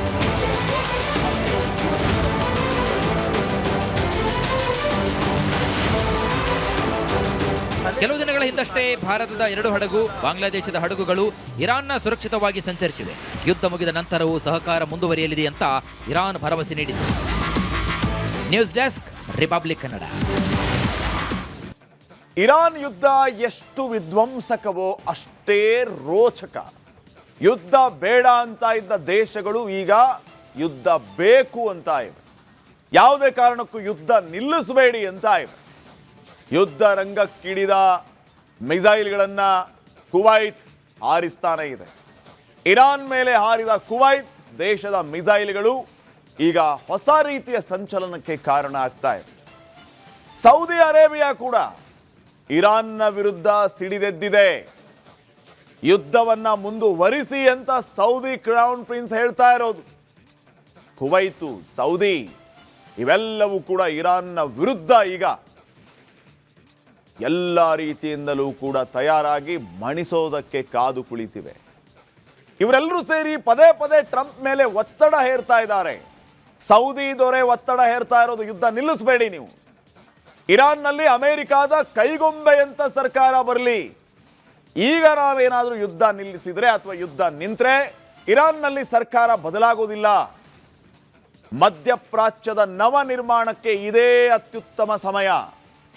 ಕೆಲವು ದಿನಗಳ ಹಿಂದಷ್ಟೇ ಭಾರತದ 2 ಹಡಗು, ಬಾಂಗ್ಲಾದೇಶದ ಹಡಗುಗಳು ಇರಾನ್ನ ಸುರಕ್ಷಿತವಾಗಿ ಸಂಚರಿಸಿವೆ. ಯುದ್ಧ ಮುಗಿದ ನಂತರವೂ ಸಹಕಾರ ಮುಂದುವರಿಯಲಿದೆ ಅಂತ ಇರಾನ್ ಭರವಸೆ ನೀಡಿದೆ. News desk, Republic Kannada. Iran ಯುದ್ಧ ಎಷ್ಟು ವಿಧ್ವಂಸಕವೋ ಅಷ್ಟೇ ರೋಚಕ. ಯುದ್ಧ ಬೇಡ ಅಂತ ಇದ್ದ ದೇಶಗಳು ಈಗ ಯುದ್ಧ ಬೇಕು ಅಂತ ಇವೆ. ಯಾವುದೇ ಕಾರಣಕ್ಕೂ ಯುದ್ಧ ನಿಲ್ಲಿಸಬೇಡಿ ಅಂತ ಇವೆ. ಯುದ್ಧ ರಂಗಕ್ಕಿಳಿದ ಮಿಸೈಲ್ಗಳನ್ನು ಕುವೈತ್ ಹಾರಿಸ್ತಾನೆ ಇದೆ. ಇರಾನ್ ಮೇಲೆ ಹಾರಿದ ಕುವೈತ್ ದೇಶದ ಮಿಸೈಲ್ಗಳು ಈಗ ಹೊಸ ರೀತಿಯ ಸಂಚಲನಕ್ಕೆ ಕಾರಣ ಆಗ್ತಾ ಇದೆ. ಸೌದಿ ಅರೇಬಿಯಾ ಕೂಡ ಇರಾನ್ನ ವಿರುದ್ಧ ಸಿಡಿದೆದ್ದಿದೆ. ಯುದ್ಧವನ್ನ ಮುಂದುವರಿಸಿ ಅಂತ ಸೌದಿ ಕ್ರೌನ್ ಪ್ರಿನ್ಸ್ ಹೇಳ್ತಾ ಇರೋದು. ಕುವೈತು, ಸೌದಿ ಇವೆಲ್ಲವೂ ಕೂಡ ಇರಾನ್ನ ವಿರುದ್ಧ ಈಗ ಎಲ್ಲ ರೀತಿಯಿಂದಲೂ ಕೂಡ ತಯಾರಾಗಿ ಮಣಿಸೋದಕ್ಕೆ ಕಾದು ಕುಳಿತಿವೆ. ಇವರೆಲ್ಲರೂ ಸೇರಿ ಪದೇ ಪದೇ ಟ್ರಂಪ್ ಮೇಲೆ ಒತ್ತಡ ಹೇರ್ತಾ ಇದ್ದಾರೆ. ಸೌದಿ ದೊರೆ ಒತ್ತಡ ಹೇರ್ತಾ ಇರೋದು, ಯುದ್ಧ ನಿಲ್ಲಿಸಬೇಡಿ ನೀವು. ಇರಾನ್ನಲ್ಲಿ ಅಮೆರಿಕಾದ ಕೈಗೊಂಬೆಯಂತ ಸರ್ಕಾರ ಬರಲಿ. ಈಗ ನಾವೇನಾದರೂ ಯುದ್ಧ ನಿಲ್ಲಿಸಿದ್ರೆ ಅಥವಾ ಯುದ್ಧ ನಿಂತ್ರೆ ಇರಾನ್ನಲ್ಲಿ ಸರ್ಕಾರ ಬದಲಾಗೋದಿಲ್ಲ. ಮಧ್ಯಪ್ರಾಚ್ಯದ ನವ ನಿರ್ಮಾಣಕ್ಕೆ ಇದೇ ಅತ್ಯುತ್ತಮ ಸಮಯ.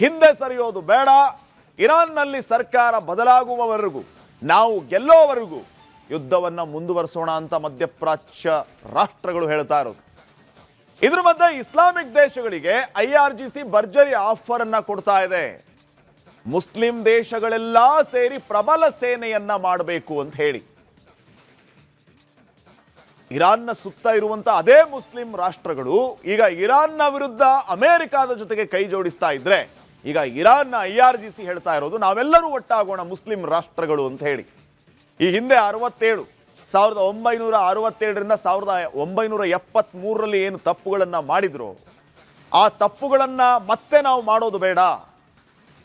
ಹಿಂದೆ ಸರಿಯೋದು ಬೇಡ. ಇರಾನ್ನಲ್ಲಿ ಸರ್ಕಾರ ಬದಲಾಗುವವರೆಗೂ, ನಾವು ಗೆಲ್ಲೋವರೆಗೂ ಯುದ್ಧವನ್ನು ಮುಂದುವರಿಸೋಣ ಅಂತ ಮಧ್ಯಪ್ರಾಚ್ಯ ರಾಷ್ಟ್ರಗಳು ಹೇಳ್ತಾ ಇರೋದು. ಇದ್ರ ಮಧ್ಯೆ ಇಸ್ಲಾಮಿಕ್ ದೇಶಗಳಿಗೆ IRGC ಭರ್ಜರಿ ಆಫರ್ ಅನ್ನ ಕೊಡ್ತಾ ಇದೆ. ಮುಸ್ಲಿಂ ದೇಶಗಳೆಲ್ಲ ಸೇರಿ ಪ್ರಬಲ ಸೇನೆಯನ್ನ ಮಾಡಬೇಕು ಅಂತ ಹೇಳಿ. ಇರಾನ್ನ ಸುತ್ತ ಇರುವಂತ ಅದೇ ಮುಸ್ಲಿಂ ರಾಷ್ಟ್ರಗಳು ಈಗ ಇರಾನ್ನ ವಿರುದ್ಧ ಅಮೆರಿಕಾದ ಜೊತೆಗೆ ಕೈ ಜೋಡಿಸ್ತಾ ಇದ್ರೆ, ಈಗ ಇರಾನ್ನ IRGC ಹೇಳ್ತಾ ಇರೋದು ನಾವೆಲ್ಲರೂ ಒಟ್ಟಾಗೋಣ ಮುಸ್ಲಿಂ ರಾಷ್ಟ್ರಗಳು ಅಂತ ಹೇಳಿ. ಈ ಹಿಂದೆ 1967ರಿಂದ 1973ರಲ್ಲಿ ಏನು ತಪ್ಪುಗಳನ್ನು ಮಾಡಿದ್ರು, ಆ ತಪ್ಪುಗಳನ್ನು ಮತ್ತೆ ನಾವು ಮಾಡೋದು ಬೇಡ.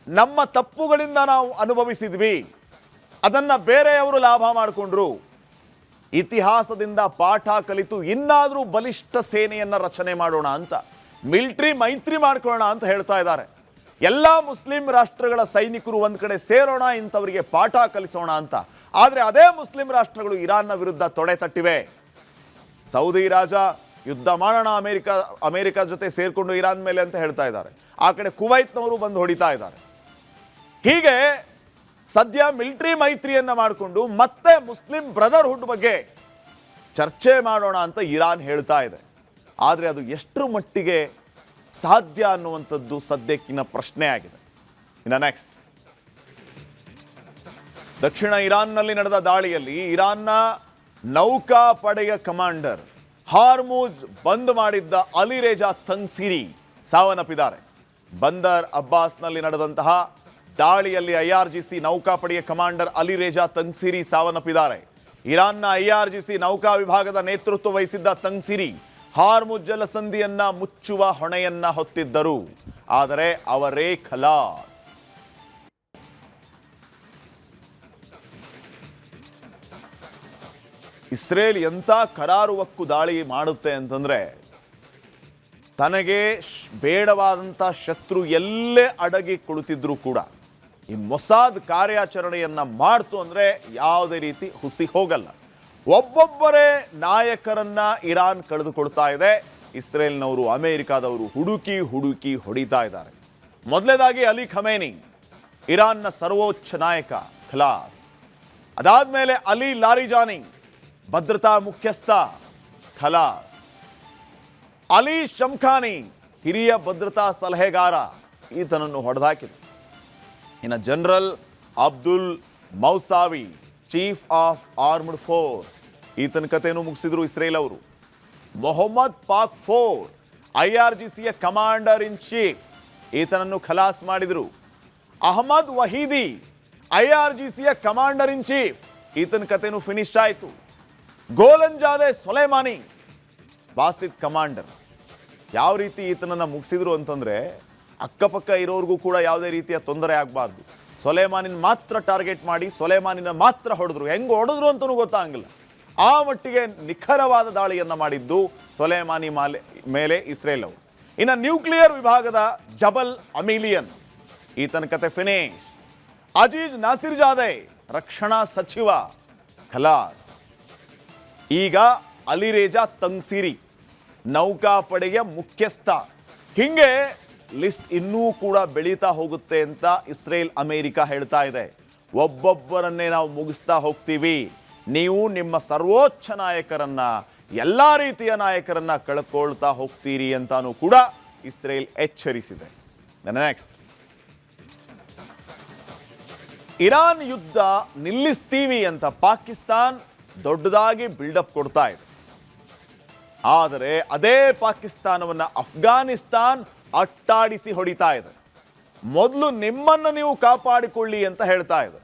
ನಮ್ಮ ತಪ್ಪುಗಳಿಂದ ನಾವು ಅನುಭವಿಸಿದ್ವಿ, ಅದನ್ನು ಬೇರೆಯವರು ಲಾಭ ಮಾಡಿಕೊಂಡ್ರು. ಇತಿಹಾಸದಿಂದ ಪಾಠ ಕಲಿತು ಇನ್ನಾದರೂ ಬಲಿಷ್ಠ ಸೇನೆಯನ್ನು ರಚನೆ ಮಾಡೋಣ ಅಂತ, ಮಿಲಿಟರಿ ಮೈತ್ರಿ ಮಾಡ್ಕೊಳ್ಳೋಣ ಅಂತ ಹೇಳ್ತಾ ಇದ್ದಾರೆ. ಎಲ್ಲ ಮುಸ್ಲಿಂ ರಾಷ್ಟ್ರಗಳ ಸೈನಿಕರು ಒಂದು ಕಡೆ ಸೇರೋಣ, ಇಂಥವರಿಗೆ ಪಾಠ ಕಲಿಸೋಣ ಅಂತ. ಆದರೆ ಅದೇ ಮುಸ್ಲಿಂ ರಾಷ್ಟ್ರಗಳು ಇರಾನ್ನ ವಿರುದ್ಧ ತೊಡೆ ತಟ್ಟಿವೆ. ಸೌದಿ ರಾಜ ಯುದ್ಧ ಮಾಡೋಣ ಅಮೆರಿಕ ಜೊತೆ ಸೇರ್ಕೊಂಡು ಇರಾನ್ ಮೇಲೆ ಅಂತ ಹೇಳ್ತಾ ಇದ್ದಾರೆ. ಆ ಕಡೆ ಕುವೈತ್ನವರು ಬಂದು ಹೊಡಿತಾ ಇದ್ದಾರೆ. ಹೀಗೆ ಸದ್ಯ ಮಿಲಿಟರಿ ಮೈತ್ರಿಯನ್ನ ಮಾಡಿಕೊಂಡು ಮತ್ತೆ ಮುಸ್ಲಿಂ ಬ್ರದರ್ಹುಡ್ ಬಗ್ಗೆ ಚರ್ಚೆ ಮಾಡೋಣ ಅಂತ ಇರಾನ್ ಹೇಳ್ತಾ ಇದೆ. ಆದರೆ ಅದು ಎಷ್ಟರ ಮಟ್ಟಿಗೆ ಸಾಧ್ಯ ಅನ್ನುವಂಥದ್ದು ಸದ್ಯಕ್ಕಿನ ಪ್ರಶ್ನೆ ಆಗಿದೆ. ಇನ್ನು ನೆಕ್ಸ್ಟ್, ದಕ್ಷಿಣ ಇರಾನ್ನಲ್ಲಿ ನಡೆದ ದಾಳಿಯಲ್ಲಿ ಇರಾನ್ನ ನೌಕಾ ಪಡೆಯ ಕಮಾಂಡರ್ ಹಾರ್ಮುಜ್ ಬಂದ್ ಮಾಡಿದ್ದ ಅಲಿರೇಜಾ ತಂಗ್ಸಿರಿ ಸಾವನ್ನಪ್ಪಿದ್ದಾರೆ. ಬಂದರ್ ಅಬ್ಬಾಸ್ನಲ್ಲಿ ನಡೆದಂತಹ ದಾಳಿಯಲ್ಲಿ IRGC ನೌಕಾಪಡೆಯ ಕಮಾಂಡರ್ ಅಲಿ ರೇಜಾ ತಂಗ್ಸಿರಿ ಸಾವನ್ನಪ್ಪಿದ್ದಾರೆ. ಇರಾನ್ನ IRGC ನೌಕಾ ವಿಭಾಗದ ನೇತೃತ್ವ ವಹಿಸಿದ್ದ ತಂಗ್ಸಿರಿ ಹಾರ್ಮುಜ್ ಜಲಸಂಧಿಯನ್ನ ಮುಚ್ಚುವ ಹೊಣೆಯನ್ನ ಹೊತ್ತಿದ್ದರು. ಆದರೆ ಅವರೇ ಖಲಾಸ್. ಇಸ್ರೇಲ್ ಎಂಥ ಕರಾರುವಕ್ಕು ದಾಳಿ ಮಾಡುತ್ತೆ ಅಂತಂದ್ರೆ, ತನಗೆ ಬೇಡವಾದಂಥ ಶತ್ರು ಎಲ್ಲೇ ಅಡಗಿ ಕುಳಿತಿದ್ರು ಕೂಡ ಈ ಮೊಸಾದ್ ಕಾರ್ಯಾಚರಣೆಯನ್ನ ಮಾಡ್ತು ಅಂದ್ರೆ ಯಾವುದೇ ರೀತಿ ಹುಸಿ ಹೋಗಲ್ಲ. ಒಬ್ಬೊಬ್ಬರೇ ನಾಯಕರನ್ನ ಇರಾನ್ ಕಳೆದುಕೊಳ್ತಾ ಇದೆ. ಇಸ್ರೇಲ್ನವರು, ಅಮೆರಿಕಾದವರು ಹುಡುಕಿ ಹುಡುಕಿ ಹೊಡಿತಾ ಇದ್ದಾರೆ. ಮೊದಲನೇದಾಗಿ ಅಲಿ ಖಮೇನಿ, ಇರಾನ್ನ ಸರ್ವೋಚ್ಚ ನಾಯಕ, ಖಲಾಸ್. ಅದಾದ್ಮೇಲೆ ಅಲಿ ಲಾರಿಜಾನಿ, ಭದ್ರತಾ ಮುಖ್ಯಸ್ಥ, ಖಲಾಸ್. ಅಲಿ ಶಂಖಾನಿ, ಹಿರಿಯ ಭದ್ರತಾ ಸಲಹೆಗಾರ, ಈತನನ್ನು ಹೊಡೆದಾಕಿದೆ. ಇನ್ನು general Abdul Mousavi, chief of armed force, ಈತನ ಕಥೆಯನ್ನು ಮುಗಿಸಿದ್ರು ಇಸ್ರೇಲ್ ಅವರು. ಮೊಹಮ್ಮದ್ ಪಾಕ್ ಫೋರ್, IRGCಯ ಕಮಾಂಡರ್ ಇನ್ ಚೀಫ್, ಈತನನ್ನು ಖಲಾಸ್ ಮಾಡಿದರು. ಅಹಮದ್ ವಹೀದಿ, IRGCಯ ಕಮಾಂಡರ್ ಇನ್ ಚೀಫ್, ಈತನ ಕಥೆನೂ ಫಿನಿಶ್ ಆಯಿತು. Gholamzadeh Soleimani, Basij commander. ಯಾವ ರೀತಿ ಈತನನ್ನು ಮುಗಿಸಿದ್ರು ಅಂತಂದರೆ, ಅಕ್ಕಪಕ್ಕ ಇರೋರಿಗೂ ಕೂಡ ಯಾವುದೇ ರೀತಿಯ ತೊಂದರೆ ಆಗಬಾರ್ದು. ಸೊಲೈಮಾನಿನ ಮಾತ್ರ ಟಾರ್ಗೆಟ್ ಮಾಡಿ ಸೊಲೈಮಾನಿನ ಮಾತ್ರ ಹೊಡೆದ್ರು. ಹೆಂಗೆ ಹೊಡೆದ್ರು ಅಂತಲೂ ಗೊತ್ತಾಗಂಗಿಲ್ಲ. ಆ ಮಟ್ಟಿಗೆ ನಿಖರವಾದ ದಾಳಿಯನ್ನು ಮಾಡಿದ್ದು ಸೊಲೈಮಾನಿ ಮೇಲೆ ಇಸ್ರೇಲ್ ಅವರು. ಇನ್ನು ನ್ಯೂಕ್ಲಿಯರ್ ವಿಭಾಗದ ಜಬಲ್ ಅಮಿಲಿಯನ್, ಈತನ ಕತೆ ಫಿನಿಶ್. ಅಜೀಜ್ ನಾಸಿರ್ ಜಾದೆ, ರಕ್ಷಣಾ ಸಚಿವ, ಖಲಾಸ್. ಈಗ ಅಲಿರೇಜಾ ತಂಗ್ಸಿರಿ, ನೌಕಾಪಡೆಯ ಮುಖ್ಯಸ್ಥ. ಹಿಂಗೆ ಲಿಸ್ಟ್ ಇನ್ನೂ ಕೂಡ ಬೆಳೀತಾ ಹೋಗುತ್ತೆ ಅಂತ ಇಸ್ರೇಲ್, ಅಮೆರಿಕ ಹೇಳ್ತಾ ಇದೆ. ಒಬ್ಬೊಬ್ಬರನ್ನೇ ನಾವು ಮುಗಿಸ್ತಾ ಹೋಗ್ತೀವಿ, ನೀವು ನಿಮ್ಮ ಸರ್ವೋಚ್ಚ ನಾಯಕರನ್ನ, ಎಲ್ಲ ರೀತಿಯ ನಾಯಕರನ್ನ ಕಳ್ಕೊಳ್ತಾ ಹೋಗ್ತೀರಿ ಅಂತಾನೂ ಕೂಡ ಇಸ್ರೇಲ್ ಎಚ್ಚರಿಸಿದೆ. ನೆಕ್ಸ್ಟ್, ಇರಾನ್ ಯುದ್ಧ ನಿಲ್ಲಿಸ್ತೀವಿ ಅಂತ ಪಾಕಿಸ್ತಾನ್ ದೊಡ್ಡದಾಗಿ ಬಿಲ್ಡಪ್ ಕೊಡ್ತಾ ಇದೆ. ಆದರೆ ಅದೇ ಪಾಕಿಸ್ತಾನವನ್ನ ಅಫ್ಘಾನಿಸ್ತಾನ್ ಅಟ್ಟಾಡಿಸಿ ಹೊಡಿತಾ ಇದೆ. ಮೊದಲು ನಿಮ್ಮನ್ನು ನೀವು ಕಾಪಾಡಿಕೊಳ್ಳಿ ಅಂತ ಹೇಳ್ತಾ ಇದೆ.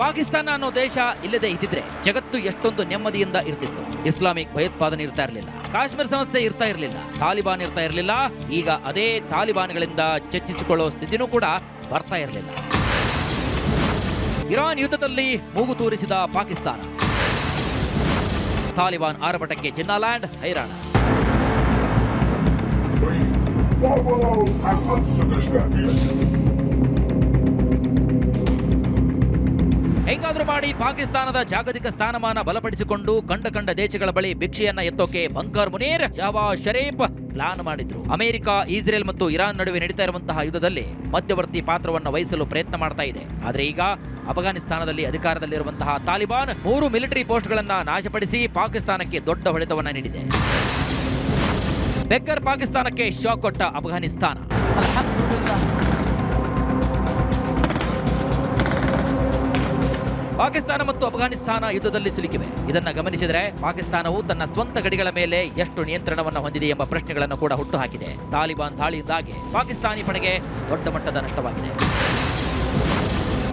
ಪಾಕಿಸ್ತಾನ ಅನ್ನೋ ದೇಶ ಇಲ್ಲದೆ ಇದ್ದಿದ್ರೆ ಜಗತ್ತು ಎಷ್ಟೊಂದು ನೆಮ್ಮದಿಯಿಂದ ಇರ್ತಿತ್ತು. ಇಸ್ಲಾಮಿಕ್ ಭಯೋತ್ಪಾದನೆ ಇರ್ತಾ ಇರಲಿಲ್ಲ, ಕಾಶ್ಮೀರ ಸಮಸ್ಯೆ ಇರ್ತಾ ಇರಲಿಲ್ಲ, ತಾಲಿಬಾನ್ ಇರ್ತಾ ಇರಲಿಲ್ಲ. ಈಗ ಅದೇ ತಾಲಿಬಾನ್ಗಳಿಂದ ಚರ್ಚಿಸಿಕೊಳ್ಳೋ ಸ್ಥಿತಿನೂ ಕೂಡ ಬರ್ತಾ ಇರಲಿಲ್ಲ. ಇರಾನ್ ಯುದ್ಧದಲ್ಲಿ ಮೂಗು ತೂರಿಸಿದ ಪಾಕಿಸ್ತಾನ, ತಾಲಿಬಾನ್ ಆರ್ಭಟಕ್ಕೆ ಜಿನ್ನಾಲ್ಯಾಂಡ್ ಹೈರಾಣ. ಹೆಂಗಾದ್ರೂ ಮಾಡಿ ಪಾಕಿಸ್ತಾನದ ಜಾಗತಿಕ ಸ್ಥಾನಮಾನ ಬಲಪಡಿಸಿಕೊಂಡು ಕಂಡ ದೇಶಗಳ ಬಳಿ ಭಿಕ್ಷೆಯನ್ನ ಎತ್ತೋಕೆ ಬಂಕರ್ ಮುನೀರ್, ಶಹಬಾಜ್ ಶರೀಫ್ ಪ್ಲಾನ್ ಮಾಡಿದ್ರು. ಅಮೆರಿಕ, ಇಸ್ರೇಲ್ ಮತ್ತು ಇರಾನ್ ನಡುವೆ ನಡೀತಾ ಇರುವಂತಹ ಯುದ್ಧದಲ್ಲಿ ಮಧ್ಯವರ್ತಿ ಪಾತ್ರವನ್ನು ವಹಿಸಲು ಪ್ರಯತ್ನ ಮಾಡ್ತಾ ಇದೆ. ಆದರೆ ಈಗ ಅಫ್ಘಾನಿಸ್ತಾನದಲ್ಲಿ ಅಧಿಕಾರದಲ್ಲಿರುವಂತಹ ತಾಲಿಬಾನ್ 3 ಮಿಲಿಟರಿ ಪೋಸ್ಟ್ಗಳನ್ನ ನಾಶಪಡಿಸಿ ಪಾಕಿಸ್ತಾನಕ್ಕೆ ದೊಡ್ಡ ಹೊಡೆತವನ್ನ ನೀಡಿದೆ. ಬೆಕ್ಕರ್ ಪಾಕಿಸ್ತಾನಕ್ಕೆ ಶಾಕ್ ಕೊಟ್ಟ ಅಫ್ಘಾನಿಸ್ತಾನ. ಪಾಕಿಸ್ತಾನ ಮತ್ತು ಅಫ್ಘಾನಿಸ್ತಾನ ಯುದ್ಧದಲ್ಲಿ ಸಿಲುಕಿವೆ. ಇದನ್ನ ಗಮನಿಸಿದರೆ ಪಾಕಿಸ್ತಾನವು ತನ್ನ ಸ್ವಂತ ಗಡಿಗಳ ಮೇಲೆ ಎಷ್ಟು ನಿಯಂತ್ರಣವನ್ನು ಹೊಂದಿದೆ ಎಂಬ ಪ್ರಶ್ನೆಗಳನ್ನು ಕೂಡ ಹುಟ್ಟುಹಾಕಿದೆ. ತಾಲಿಬಾನ್ ದಾಳಿಯಿಂದಾಗಿ ಪಾಕಿಸ್ತಾನಿ ಪಡೆಗೆ ದೊಡ್ಡ ಮಟ್ಟದ ನಷ್ಟವಾಗಿದೆ.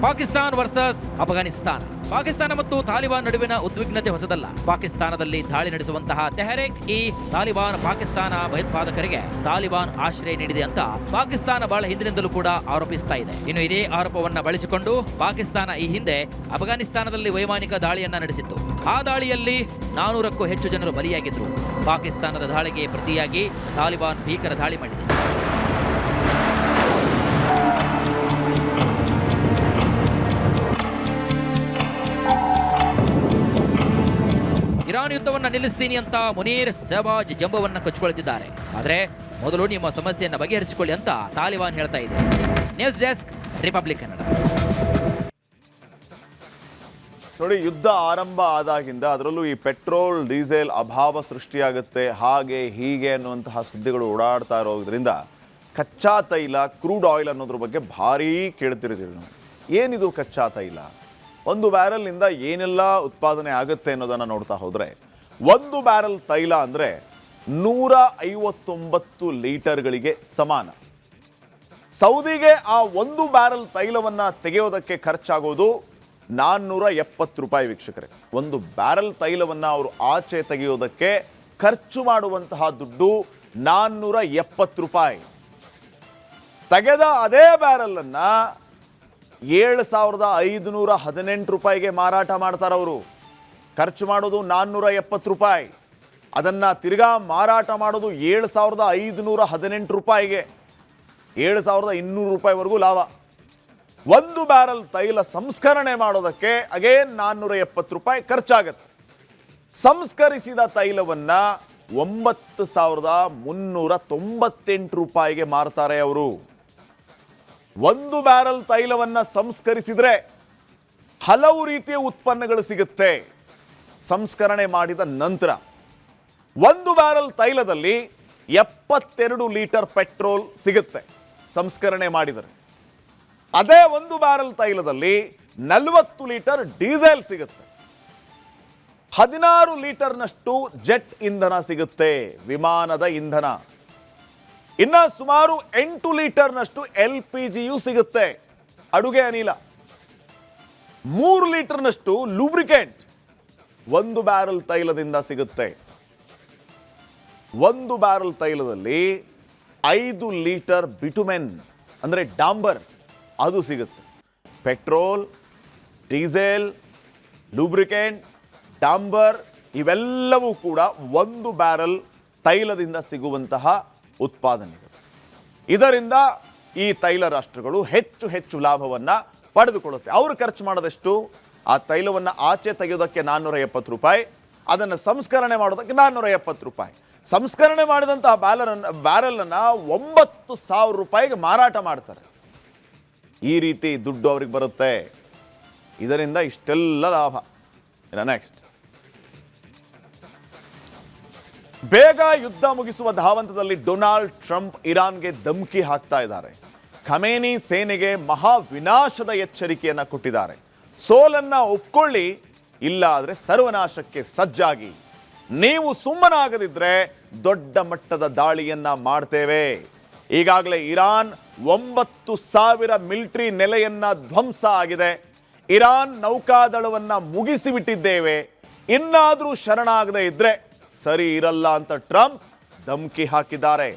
ಪಾಕಿಸ್ತಾನ ವರ್ಸಸ್ ಅಫ್ಘಾನಿಸ್ತಾನ. ಪಾಕಿಸ್ತಾನ ಮತ್ತು ತಾಲಿಬಾನ್ ನಡುವಿನ ಉದ್ವಿಗ್ನತೆ ಹೊಸದಲ್ಲ. ಪಾಕಿಸ್ತಾನದಲ್ಲಿ ದಾಳಿ ನಡೆಸುವಂತಹ ತೆಹರಿಕ್ ಇ ತಾಲಿಬಾನ್ ಪಾಕಿಸ್ತಾನ ಭಯೋತ್ಪಾದಕರಿಗೆ ತಾಲಿಬಾನ್ ಆಶ್ರಯ ನೀಡಿದೆ ಅಂತ ಪಾಕಿಸ್ತಾನ ಬಹಳ ಹಿಂದಿನಿಂದಲೂ ಕೂಡ ಆರೋಪಿಸ್ತಾ ಇದೆ. ಇನ್ನು ಇದೇ ಆರೋಪವನ್ನ ಬಳಸಿಕೊಂಡು ಪಾಕಿಸ್ತಾನ ಈ ಹಿಂದೆ ಅಫ್ಘಾನಿಸ್ತಾನದಲ್ಲಿ ವೈಮಾನಿಕ ದಾಳಿಯನ್ನ ನಡೆಸಿತ್ತು. ಆ ದಾಳಿಯಲ್ಲಿ 400ಕ್ಕೂ ಹೆಚ್ಚು ಜನರು ಬಲಿಯಾಗಿದ್ರು. ಪಾಕಿಸ್ತಾನದ ದಾಳಿಗೆ ಪ್ರತಿಯಾಗಿ ತಾಲಿಬಾನ್ ಭೀಕರ ದಾಳಿ ಮಾಡಿದೆ. ಇರಾನ್ ಯುದ್ಧವನ್ನ ನಿಲ್ಲಿಸ್ತೀನಿ ಅಂತ ಮುನೀರ್, ಶಹಬಾಜ್ ಜಂಬವನ್ನ ಕಚ್ಚಿಕೊಳ್ಳುತ್ತಿದ್ದಾರೆ. ಆದರೆ ಮೊದಲು ನಿಮ್ಮ ಸಮಸ್ಯೆಯನ್ನು ಬಗೆಹರಿಸಿಕೊಳ್ಳಿ ಅಂತ ತಾಲಿಬಾನ್ ಹೇಳ್ತಾ ಇದೆ. News desk, Republic Kannada. ನೋಡಿ, ಯುದ್ಧ ಆರಂಭ ಆದಾಗಿಂದ ಅದರಲ್ಲೂ ಈ ಪೆಟ್ರೋಲ್ ಡೀಸೆಲ್ ಅಭಾವ ಸೃಷ್ಟಿಯಾಗುತ್ತೆ, ಹಾಗೆ ಹೀಗೆ ಅನ್ನುವಂತಹ ಸುದ್ದಿಗಳು ಓಡಾಡ್ತಾ ಇರೋದ್ರಿಂದ ಕಚ್ಚಾ ತೈಲ, ಕ್ರೂಡ್ ಆಯಿಲ್ ಅನ್ನೋದ್ರ ಬಗ್ಗೆ ಭಾರೀ ಕೇಳ್ತಿರ್ತೀವಿ ನಾವು. ಏನಿದು ಕಚ್ಚಾ ತೈಲ, ಒಂದು ಬ್ಯಾರಲ್ನಿಂದ ಏನೆಲ್ಲ ಉತ್ಪಾದನೆ ಆಗುತ್ತೆ ಅನ್ನೋದನ್ನು ನೋಡ್ತಾ ಹೋದರೆ, ಒಂದು ಬ್ಯಾರಲ್ ತೈಲ ಅಂದರೆ 159 ಲೀಟರ್ಗಳಿಗೆ ಸಮಾನ. ಸೌದಿಗೆ ಆ ಒಂದು ಬ್ಯಾರಲ್ ತೈಲವನ್ನು ತೆಗೆಯೋದಕ್ಕೆ ಖರ್ಚಾಗೋದು 470 ರೂಪಾಯಿ ವೀಕ್ಷಕರೇ. ಒಂದು ಬ್ಯಾರಲ್ ತೈಲವನ್ನು ಅವರು ಆಚೆ ತೆಗೆಯೋದಕ್ಕೆ ಖರ್ಚು ಮಾಡುವಂತಹ ದುಡ್ಡು 470 ರೂಪಾಯಿ. ತೆಗೆದ ಅದೇ ಬ್ಯಾರಲನ್ನು 7,518 ರೂಪಾಯಿಗೆ ಮಾರಾಟ ಮಾಡ್ತಾರವರು. ಖರ್ಚು ಮಾಡೋದು 470 ರೂಪಾಯಿ, ಅದನ್ನು ತಿರ್ಗಾ ಮಾರಾಟ ಮಾಡೋದು 7,518 ರೂಪಾಯಿಗೆ, 7,200 ರೂಪಾಯಿವರೆಗೂ ಲಾಭ. ಒಂದು ಬ್ಯಾರಲ್ ತೈಲ ಸಂಸ್ಕರಣೆ ಮಾಡೋದಕ್ಕೆ ಅಗೇನ್ 470 ರೂಪಾಯಿ ಖರ್ಚಾಗತ್ತೆ. ಸಂಸ್ಕರಿಸಿದ ತೈಲವನ್ನು 9,398 ರೂಪಾಯಿಗೆ ಮಾರ್ತಾರೆ ಅವರು. ಒಂದು ಬ್ಯಾರಲ್ ತೈಲವನ್ನು ಸಂಸ್ಕರಿಸಿದ್ರೆ ಹಲವು ರೀತಿಯ ಉತ್ಪನ್ನಗಳು ಸಿಗುತ್ತೆ. ಸಂಸ್ಕರಣೆ ಮಾಡಿದ ನಂತರ ಒಂದು ಬ್ಯಾರಲ್ ತೈಲದಲ್ಲಿ 72 ಲೀಟರ್ ಪೆಟ್ರೋಲ್ ಸಿಗುತ್ತೆ ಸಂಸ್ಕರಣೆ ಮಾಡಿದರೆ. ಅದೇ ಒಂದು ಬ್ಯಾರಲ್ ತೈಲದಲ್ಲಿ 40 ಲೀಟರ್ ಡೀಸೆಲ್ ಸಿಗುತ್ತೆ, 16 ಲೀಟರ್ನಷ್ಟು ಜೆಟ್ ಇಂಧನ ಸಿಗುತ್ತೆ, ವಿಮಾನದ ಇಂಧನ. ಇನ್ನು ಸುಮಾರು 8 ಲೀಟರ್ನಷ್ಟು LPGಯು ಸಿಗುತ್ತೆ, ಅಡುಗೆ ಅನಿಲ. 3 ಲೀಟರ್ನಷ್ಟು ಲೂಬ್ರಿಕೆಂಟ್ ಒಂದು ಬ್ಯಾರಲ್ ತೈಲದಿಂದ ಸಿಗುತ್ತೆ. ಒಂದು ಬ್ಯಾರಲ್ ತೈಲದಲ್ಲಿ 5 ಲೀಟರ್ ಬಿಟುಮೆನ್ ಅಂದರೆ ಡಾಂಬರ್ ಅದು ಸಿಗುತ್ತೆ. ಪೆಟ್ರೋಲ್, ಡೀಸೆಲ್, ಲೂಬ್ರಿಕೆಂಟ್, ಡಾಂಬರ್ ಇವೆಲ್ಲವೂ ಕೂಡ ಒಂದು ಬ್ಯಾರಲ್ ತೈಲದಿಂದ ಸಿಗುವಂತಹ ಉತ್ಪಾದನೆಗಳು. ಇದರಿಂದ ಈ ತೈಲ ರಾಷ್ಟ್ರಗಳು ಹೆಚ್ಚು ಹೆಚ್ಚು ಲಾಭವನ್ನು ಪಡೆದುಕೊಳ್ಳುತ್ತೆ. ಅವರು ಖರ್ಚು ಮಾಡೋದಷ್ಟು, ಆ ತೈಲವನ್ನು ಆಚೆ ತೆಗೆಯೋದಕ್ಕೆ 470 ರೂಪಾಯಿ, ಅದನ್ನು ಸಂಸ್ಕರಣೆ ಮಾಡೋದಕ್ಕೆ 470 ರೂಪಾಯಿ. ಸಂಸ್ಕರಣೆ ಮಾಡಿದಂತಹ ಬ್ಯಾರಲನ್ನು 9,000 ರೂಪಾಯಿಗೆ ಮಾರಾಟ ಮಾಡ್ತಾರೆ. ಈ ರೀತಿ ದುಡ್ಡು ಅವ್ರಿಗೆ ಬರುತ್ತೆ. ಇದರಿಂದ ಇಷ್ಟೆಲ್ಲ ಲಾಭ. ನೆಕ್ಸ್ಟ್, ಬೇಗ ಯುದ್ಧ ಮುಗಿಸುವ ಧಾವಂತದಲ್ಲಿ ಡೊನಾಲ್ಡ್ ಟ್ರಂಪ್ ಇರಾನ್ಗೆ ಧಮಕಿ ಹಾಕ್ತಾ ಇದ್ದಾರೆ. ಖಮೇನಿ ಸೇನೆಗೆ ಮಹಾ ವಿನಾಶದ ಎಚ್ಚರಿಕೆಯನ್ನು ಕೊಟ್ಟಿದ್ದಾರೆ. ಸೋಲನ್ನ ಒಪ್ಕೊಳ್ಳಿ, ಇಲ್ಲ ಆದರೆ ಸರ್ವನಾಶಕ್ಕೆ ಸಜ್ಜಾಗಿ. ನೀವು ಸುಮ್ಮನಾಗದಿದ್ರೆ ದೊಡ್ಡ ಮಟ್ಟದ ದಾಳಿಯನ್ನ ಮಾಡ್ತೇವೆ. ಈಗಾಗಲೇ ಇರಾನ್ 9,000 ಮಿಲಿಟರಿ ನೆಲೆಯನ್ನ ಧ್ವಂಸ ಆಗಿದೆ. ಇರಾನ್ ನೌಕಾದಳವನ್ನ ಮುಗಿಸಿಬಿಟ್ಟಿದ್ದೇವೆ, ಇನ್ನಾದರೂ ಶರಣಾಗದೇ ಇದ್ರೆ ಸರಿ ಇರಲ್ಲ ಅಂತ ಟ್ರಂಪ್ ಧಮಕಿ ಹಾಕಿದ್ದಾರೆ.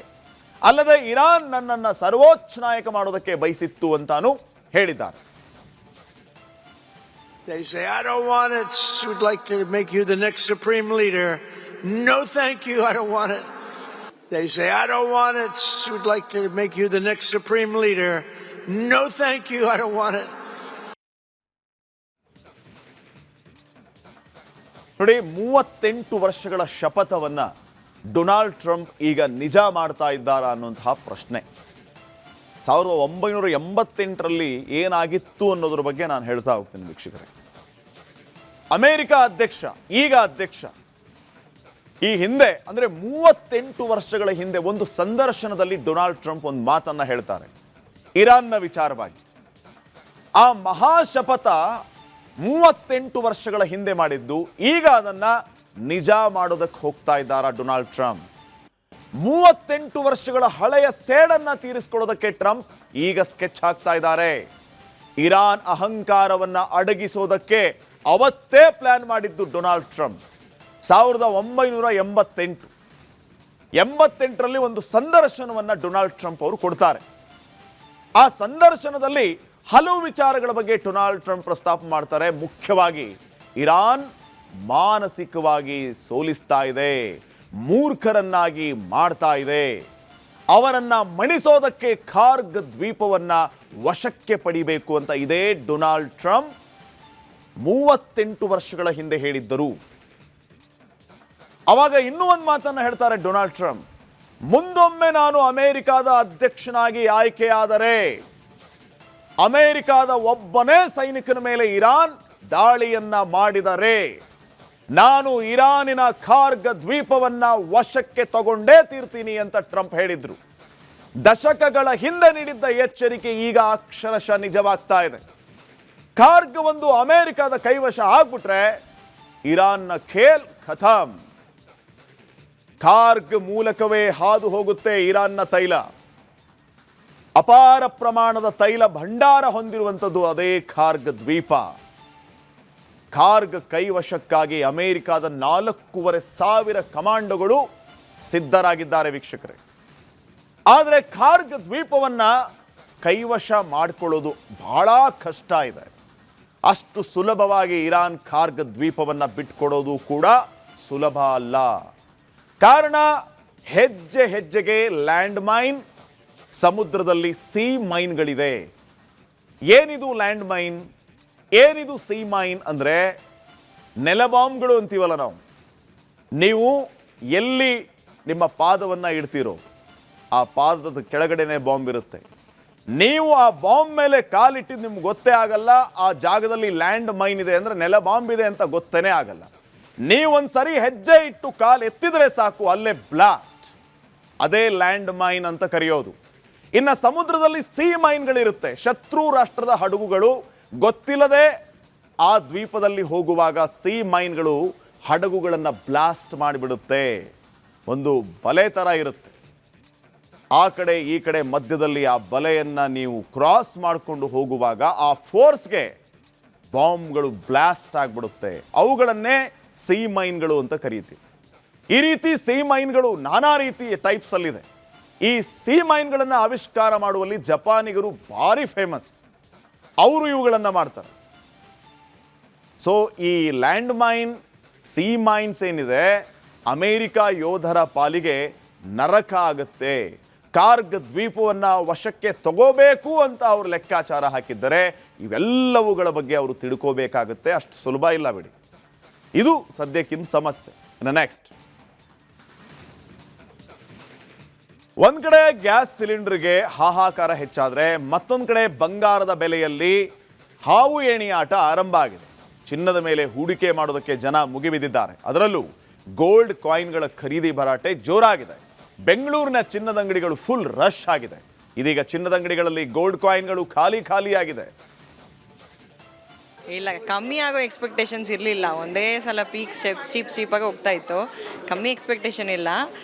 ಅಲ್ಲದೆ ಇರಾನ್ ನನ್ನನ್ನು ಸರ್ವೋಚ್ಚ ನಾಯಕ ಮಾಡೋದಕ್ಕೆ ಬಯಸಿತ್ತು ಅಂತಾನೂ ಹೇಳಿದ್ದಾರೆ. They say, I don't want it. We'd like to make you the next supreme leader. No, thank you. I don't want it. They say, I don't want it. We'd like to make you the next supreme leader. No, thank you. I don't want it. ನೋಡಿ, 38 ವರ್ಷಗಳ ಶಪಥವನ್ನ Donald Trump ಈಗ ನಿಜ ಮಾಡ್ತಾ ಇದ್ದಾರಾ ಅನ್ನುವಂತಹ ಪ್ರಶ್ನೆ. 1988ರಲ್ಲಿ ಏನಾಗಿತ್ತು ಅನ್ನೋದ್ರ ಬಗ್ಗೆ ನಾನು ಹೇಳ್ತಾ ಹೋಗ್ತೀನಿ ವೀಕ್ಷಕರೇ. ಅಮೆರಿಕ ಅಧ್ಯಕ್ಷ, ಈಗ ಅಧ್ಯಕ್ಷ, ಈ ಹಿಂದೆ ಅಂದ್ರೆ 38 ವರ್ಷಗಳ ಹಿಂದೆ ಒಂದು ಸಂದರ್ಶನದಲ್ಲಿ ಡೊನಾಲ್ಡ್ ಟ್ರಂಪ್ ಒಂದು ಮಾತನ್ನ ಹೇಳ್ತಾರೆ ಇರಾನ್ನ ವಿಚಾರವಾಗಿ. ಆ ಮಹಾಶಪಥ 38 ವರ್ಷಗಳ ಹಿಂದೆ ಮಾಡಿದ್ದು, ಈಗ ಅದನ್ನ ನಿಜ ಮಾಡೋದಕ್ಕೆ ಹೋಗ್ತಾ ಇದ್ದಾರಾ ಡೊನಾಲ್ಡ್ ಟ್ರಂಪ್. 38 ವರ್ಷಗಳ ಹಳೆಯ ಸೇಡನ್ನ ತೀರಿಸಿಕೊಳ್ಳೋದಕ್ಕೆ ಟ್ರಂಪ್ ಈಗ ಸ್ಕೆಚ್ ಹಾಕ್ತಾ ಇದ್ದಾರೆ. ಇರಾನ್ ಅಹಂಕಾರವನ್ನ ಅಡಗಿಸೋದಕ್ಕೆ ಅವತ್ತೇ ಪ್ಲಾನ್ ಮಾಡಿದ್ದು ಡೊನಾಲ್ಡ್ ಟ್ರಂಪ್. 1988ರಲ್ಲಿ ಒಂದು ಸಂದರ್ಶನವನ್ನ ಡೊನಾಲ್ಡ್ ಟ್ರಂಪ್ ಅವರು ಕೊಡ್ತಾರೆ. ಆ ಸಂದರ್ಶನದಲ್ಲಿ ಹಲವು ವಿಚಾರಗಳ ಬಗ್ಗೆ ಡೊನಾಲ್ಡ್ ಟ್ರಂಪ್ ಪ್ರಸ್ತಾಪ ಮಾಡ್ತಾರೆ. ಮುಖ್ಯವಾಗಿ ಇರಾನ್ ಮಾನಸಿಕವಾಗಿ ಸೋಲಿಸ್ತಾ ಇದೆ, ಮೂರ್ಖರನ್ನಾಗಿ ಮಾಡ್ತಾ ಇದೆ, ಅವರನ್ನ ಮಣಿಸೋದಕ್ಕೆ ಖಾರ್ಗ್ ದ್ವೀಪವನ್ನ ವಶಕ್ಕೆ ಪಡಿಬೇಕು ಅಂತ ಇದೇ ಡೊನಾಲ್ಡ್ ಟ್ರಂಪ್ 38 ವರ್ಷಗಳ ಹಿಂದೆ ಹೇಳಿದ್ದರು. ಅವಾಗ ಇನ್ನೂ ಒಂದು ಮಾತನ್ನ ಹೇಳ್ತಾರೆ ಡೊನಾಲ್ಡ್ ಟ್ರಂಪ್, ಮುಂದೊಮ್ಮೆ ನಾನು ಅಮೆರಿಕಾದ ಅಧ್ಯಕ್ಷನಾಗಿ ಆಯ್ಕೆಯಾದರೆ ಅಮೆರಿಕಾದ ಒಬ್ಬನೇ ಸೈನಿಕನ ಮೇಲೆ ಇರಾನ್ ದಾಳಿಯನ್ನ ಮಾಡಿದರೆ ನಾನು ಇರಾನಿನ ಖಾರ್ಗ್ ದ್ವೀಪವನ್ನ ವಶಕ್ಕೆ ತಗೊಂಡೇ ತೀರ್ತೀನಿ ಅಂತ ಟ್ರಂಪ್ ಹೇಳಿದ್ರು. ದಶಕಗಳ ಹಿಂದೆ ನೀಡಿದ್ದ ಎಚ್ಚರಿಕೆ ಈಗ ಅಕ್ಷರಶಃ ನಿಜವಾಗ್ತಾ ಇದೆ. ಕಾರ್ಗ್ ಒಂದು ಅಮೆರಿಕದ ಕೈವಶ ಆಗ್ಬಿಟ್ರೆ ಇರಾನ್ನ ಖೇಲ್ ಖತಮ್. ಕಾರ್ಗ್ ಮೂಲಕವೇ ಹಾದು ಹೋಗುತ್ತೆ ಇರಾನ್ನ ತೈಲ. ಅಪಾರ ಪ್ರಮಾಣದ ತೈಲ ಭಂಡಾರ ಹೊಂದಿರುವಂಥದ್ದು ಅದೇ ಕಾರ್ಗ್ ದ್ವೀಪ. ಕಾರ್ಗ್ ಕೈವಶಕ್ಕಾಗಿ ಅಮೆರಿಕದ 4,500 ಕಮಾಂಡೋಗಳು ಸಿದ್ಧರಾಗಿದ್ದಾರೆ ವೀಕ್ಷಕರೇ. ಆದರೆ ಕಾರ್ಗ್ ದ್ವೀಪವನ್ನ ಕೈವಶ ಮಾಡಿಕೊಳ್ಳೋದು ಬಹಳ ಕಷ್ಟ ಇದೆ. ಅಷ್ಟು ಸುಲಭವಾಗಿ ಇರಾನ್ ಕಾರ್ಗ್ ದ್ವೀಪವನ್ನ ಬಿಟ್ಕೊಡೋದು ಕೂಡ ಸುಲಭ ಅಲ್ಲ. ಕಾರಣ ಹೆಜ್ಜೆ ಹೆಜ್ಜೆಗೆ ಲ್ಯಾಂಡ್ ಮೈನ್, ಸಮುದ್ರದಲ್ಲಿ ಸಿ ಮೈನ್ಗಳಿದೆ. ಏನಿದು ಲ್ಯಾಂಡ್ ಮೈನ್, ಏನಿದು ಸಿ ಮೈನ್ ಅಂದರೆ ನೆಲ ಬಾಂಬ್ಗಳು ಅಂತೀವಲ್ಲ ನಾವು. ನೀವು ಎಲ್ಲಿ ನಿಮ್ಮ ಪಾದವನ್ನು ಇಡ್ತೀರೋ ಆ ಪಾದದ ಕೆಳಗಡೆನೆ ಬಾಂಬ್ ಇರುತ್ತೆ. ನೀವು ಆ ಬಾಂಬ್ ಮೇಲೆ ಕಾಲಿಟ್ಟಿದ್ದು ನಿಮ್ಗೆ ಗೊತ್ತೇ ಆಗಲ್ಲ. ಆ ಜಾಗದಲ್ಲಿ ಲ್ಯಾಂಡ್ ಮೈನ್ ಇದೆ ಅಂದರೆ ನೆಲ ಬಾಂಬ್ ಇದೆ ಅಂತ ಗೊತ್ತೇನೇ ಆಗಲ್ಲ. ನೀವೊಂದ್ಸರಿ ಹೆಜ್ಜೆ ಇಟ್ಟು ಕಾಲು ಎತ್ತಿದ್ರೆ ಸಾಕು, ಅಲ್ಲೇ ಬ್ಲಾಸ್ಟ್. ಅದೇ ಲ್ಯಾಂಡ್ ಮೈನ್ ಅಂತ ಕರೆಯೋದು. ಇನ್ನು ಸಮುದ್ರದಲ್ಲಿ ಸಿ ಮೈನ್ಗಳಿರುತ್ತೆ. ಶತ್ರು ರಾಷ್ಟ್ರದ ಹಡಗುಗಳು ಗೊತ್ತಿಲ್ಲದೆ ಆ ದ್ವೀಪದಲ್ಲಿ ಹೋಗುವಾಗ ಸಿ ಮೈನ್ಗಳು ಹಡಗುಗಳನ್ನು ಬ್ಲಾಸ್ಟ್ ಮಾಡಿಬಿಡುತ್ತೆ. ಒಂದು ಬಲೆ ಥರ ಇರುತ್ತೆ. ಆ ಕಡೆ ಈ ಕಡೆ ಮಧ್ಯದಲ್ಲಿ ಆ ಬಲೆಯನ್ನು ನೀವು ಕ್ರಾಸ್ ಮಾಡಿಕೊಂಡು ಹೋಗುವಾಗ ಆ ಫೋರ್ಸ್ಗೆ ಬಾಂಬ್ಗಳು ಬ್ಲಾಸ್ಟ್ ಆಗಿಬಿಡುತ್ತೆ. ಅವುಗಳನ್ನೇ ಸಿ ಮೈನ್ಗಳು ಅಂತ ಕರೀತೀವಿ. ಈ ರೀತಿ ಸಿ ಮೈನ್ಗಳು ನಾನಾ ರೀತಿ ಟೈಪ್ಸ್ ಅಲ್ಲಿದೆ. ಈ ಸಿ ಮೈನ್ಗಳನ್ನು ಆವಿಷ್ಕಾರ ಮಾಡುವಲ್ಲಿ ಜಪಾನಿಗರು ಭಾರಿ ಫೇಮಸ್. ಅವರು ಇವುಗಳನ್ನು ಮಾಡ್ತಾರೆ. ಸೊ ಈ ಲ್ಯಾಂಡ್ ಮೈನ್, ಸಿ ಮೈನ್ಸ್ ಏನಿದೆ, ಅಮೇರಿಕ ಯೋಧರ ಪಾಲಿಗೆ ನರಕ ಆಗುತ್ತೆ. ಕಾರ್ಗ್ ದ್ವೀಪವನ್ನು ವಶಕ್ಕೆ ತಗೋಬೇಕು ಅಂತ ಅವರು ಲೆಕ್ಕಾಚಾರ ಹಾಕಿದ್ದರೆ ಇವೆಲ್ಲವುಗಳ ಬಗ್ಗೆ ಅವರು ತಿಳ್ಕೋಬೇಕಾಗುತ್ತೆ. ಅಷ್ಟು ಸುಲಭ ಇಲ್ಲ ಬಿಡಿ. ಇದು ಸದ್ಯಕ್ಕಿಂತ ಸಮಸ್ಯೆ. ನೆಕ್ಸ್ಟ್, ಒಂದ್ ಕಡೆ ಗ್ಯಾಸ್ ಸಿಲಿಂಡರ್ಗೆ ಹಾಹಾಕಾರ ಹೆಚ್ಚಾದ್ರೆ ಮತ್ತೊಂದು ಕಡೆ ಬಂಗಾರದ ಬೆಲೆಯಲ್ಲಿ ಹಾವು ಏಣಿ ಆಟ ಆರಂಭ ಆಗಿದೆ. ಚಿನ್ನದ ಮೇಲೆ ಹೂಡಿಕೆ ಮಾಡೋದಕ್ಕೆ ಜನ ಮುಗಿಬಿದ್ದಿದ್ದಾರೆ. ಅದರಲ್ಲೂ ಗೋಲ್ಡ್ ಕಾಯಿನ್ಗಳ ಖರೀದಿ ಭರಾಟೆ ಜೋರಾಗಿದೆ. ಬೆಂಗಳೂರಿನ ಚಿನ್ನದ ಅಂಗಡಿಗಳು ಫುಲ್ ರಶ್ ಆಗಿದೆ. ಇದೀಗ ಚಿನ್ನದ ಅಂಗಡಿಗಳಲ್ಲಿ ಗೋಲ್ಡ್ ಕಾಯಿನ್ಗಳು ಖಾಲಿಯಾಗಿದೆ. ಇಲ್ಲ, ಕಮ್ಮಿ ಆಗೋ ಎಕ್ಸ್ಪೆಕ್ಟೇಷನ್ಸ್ ಇರಲಿಲ್ಲ. ಒಂದೇ ಸಲ ಪೀಕ್ ಸ್ಟೀಪಾಗಿ ಹೋಗ್ತಾ ಇತ್ತು. ಕಮ್ಮಿ ಎಕ್ಸ್ಪೆಕ್ಟೇಷನ್ ಇಲ್ಲ.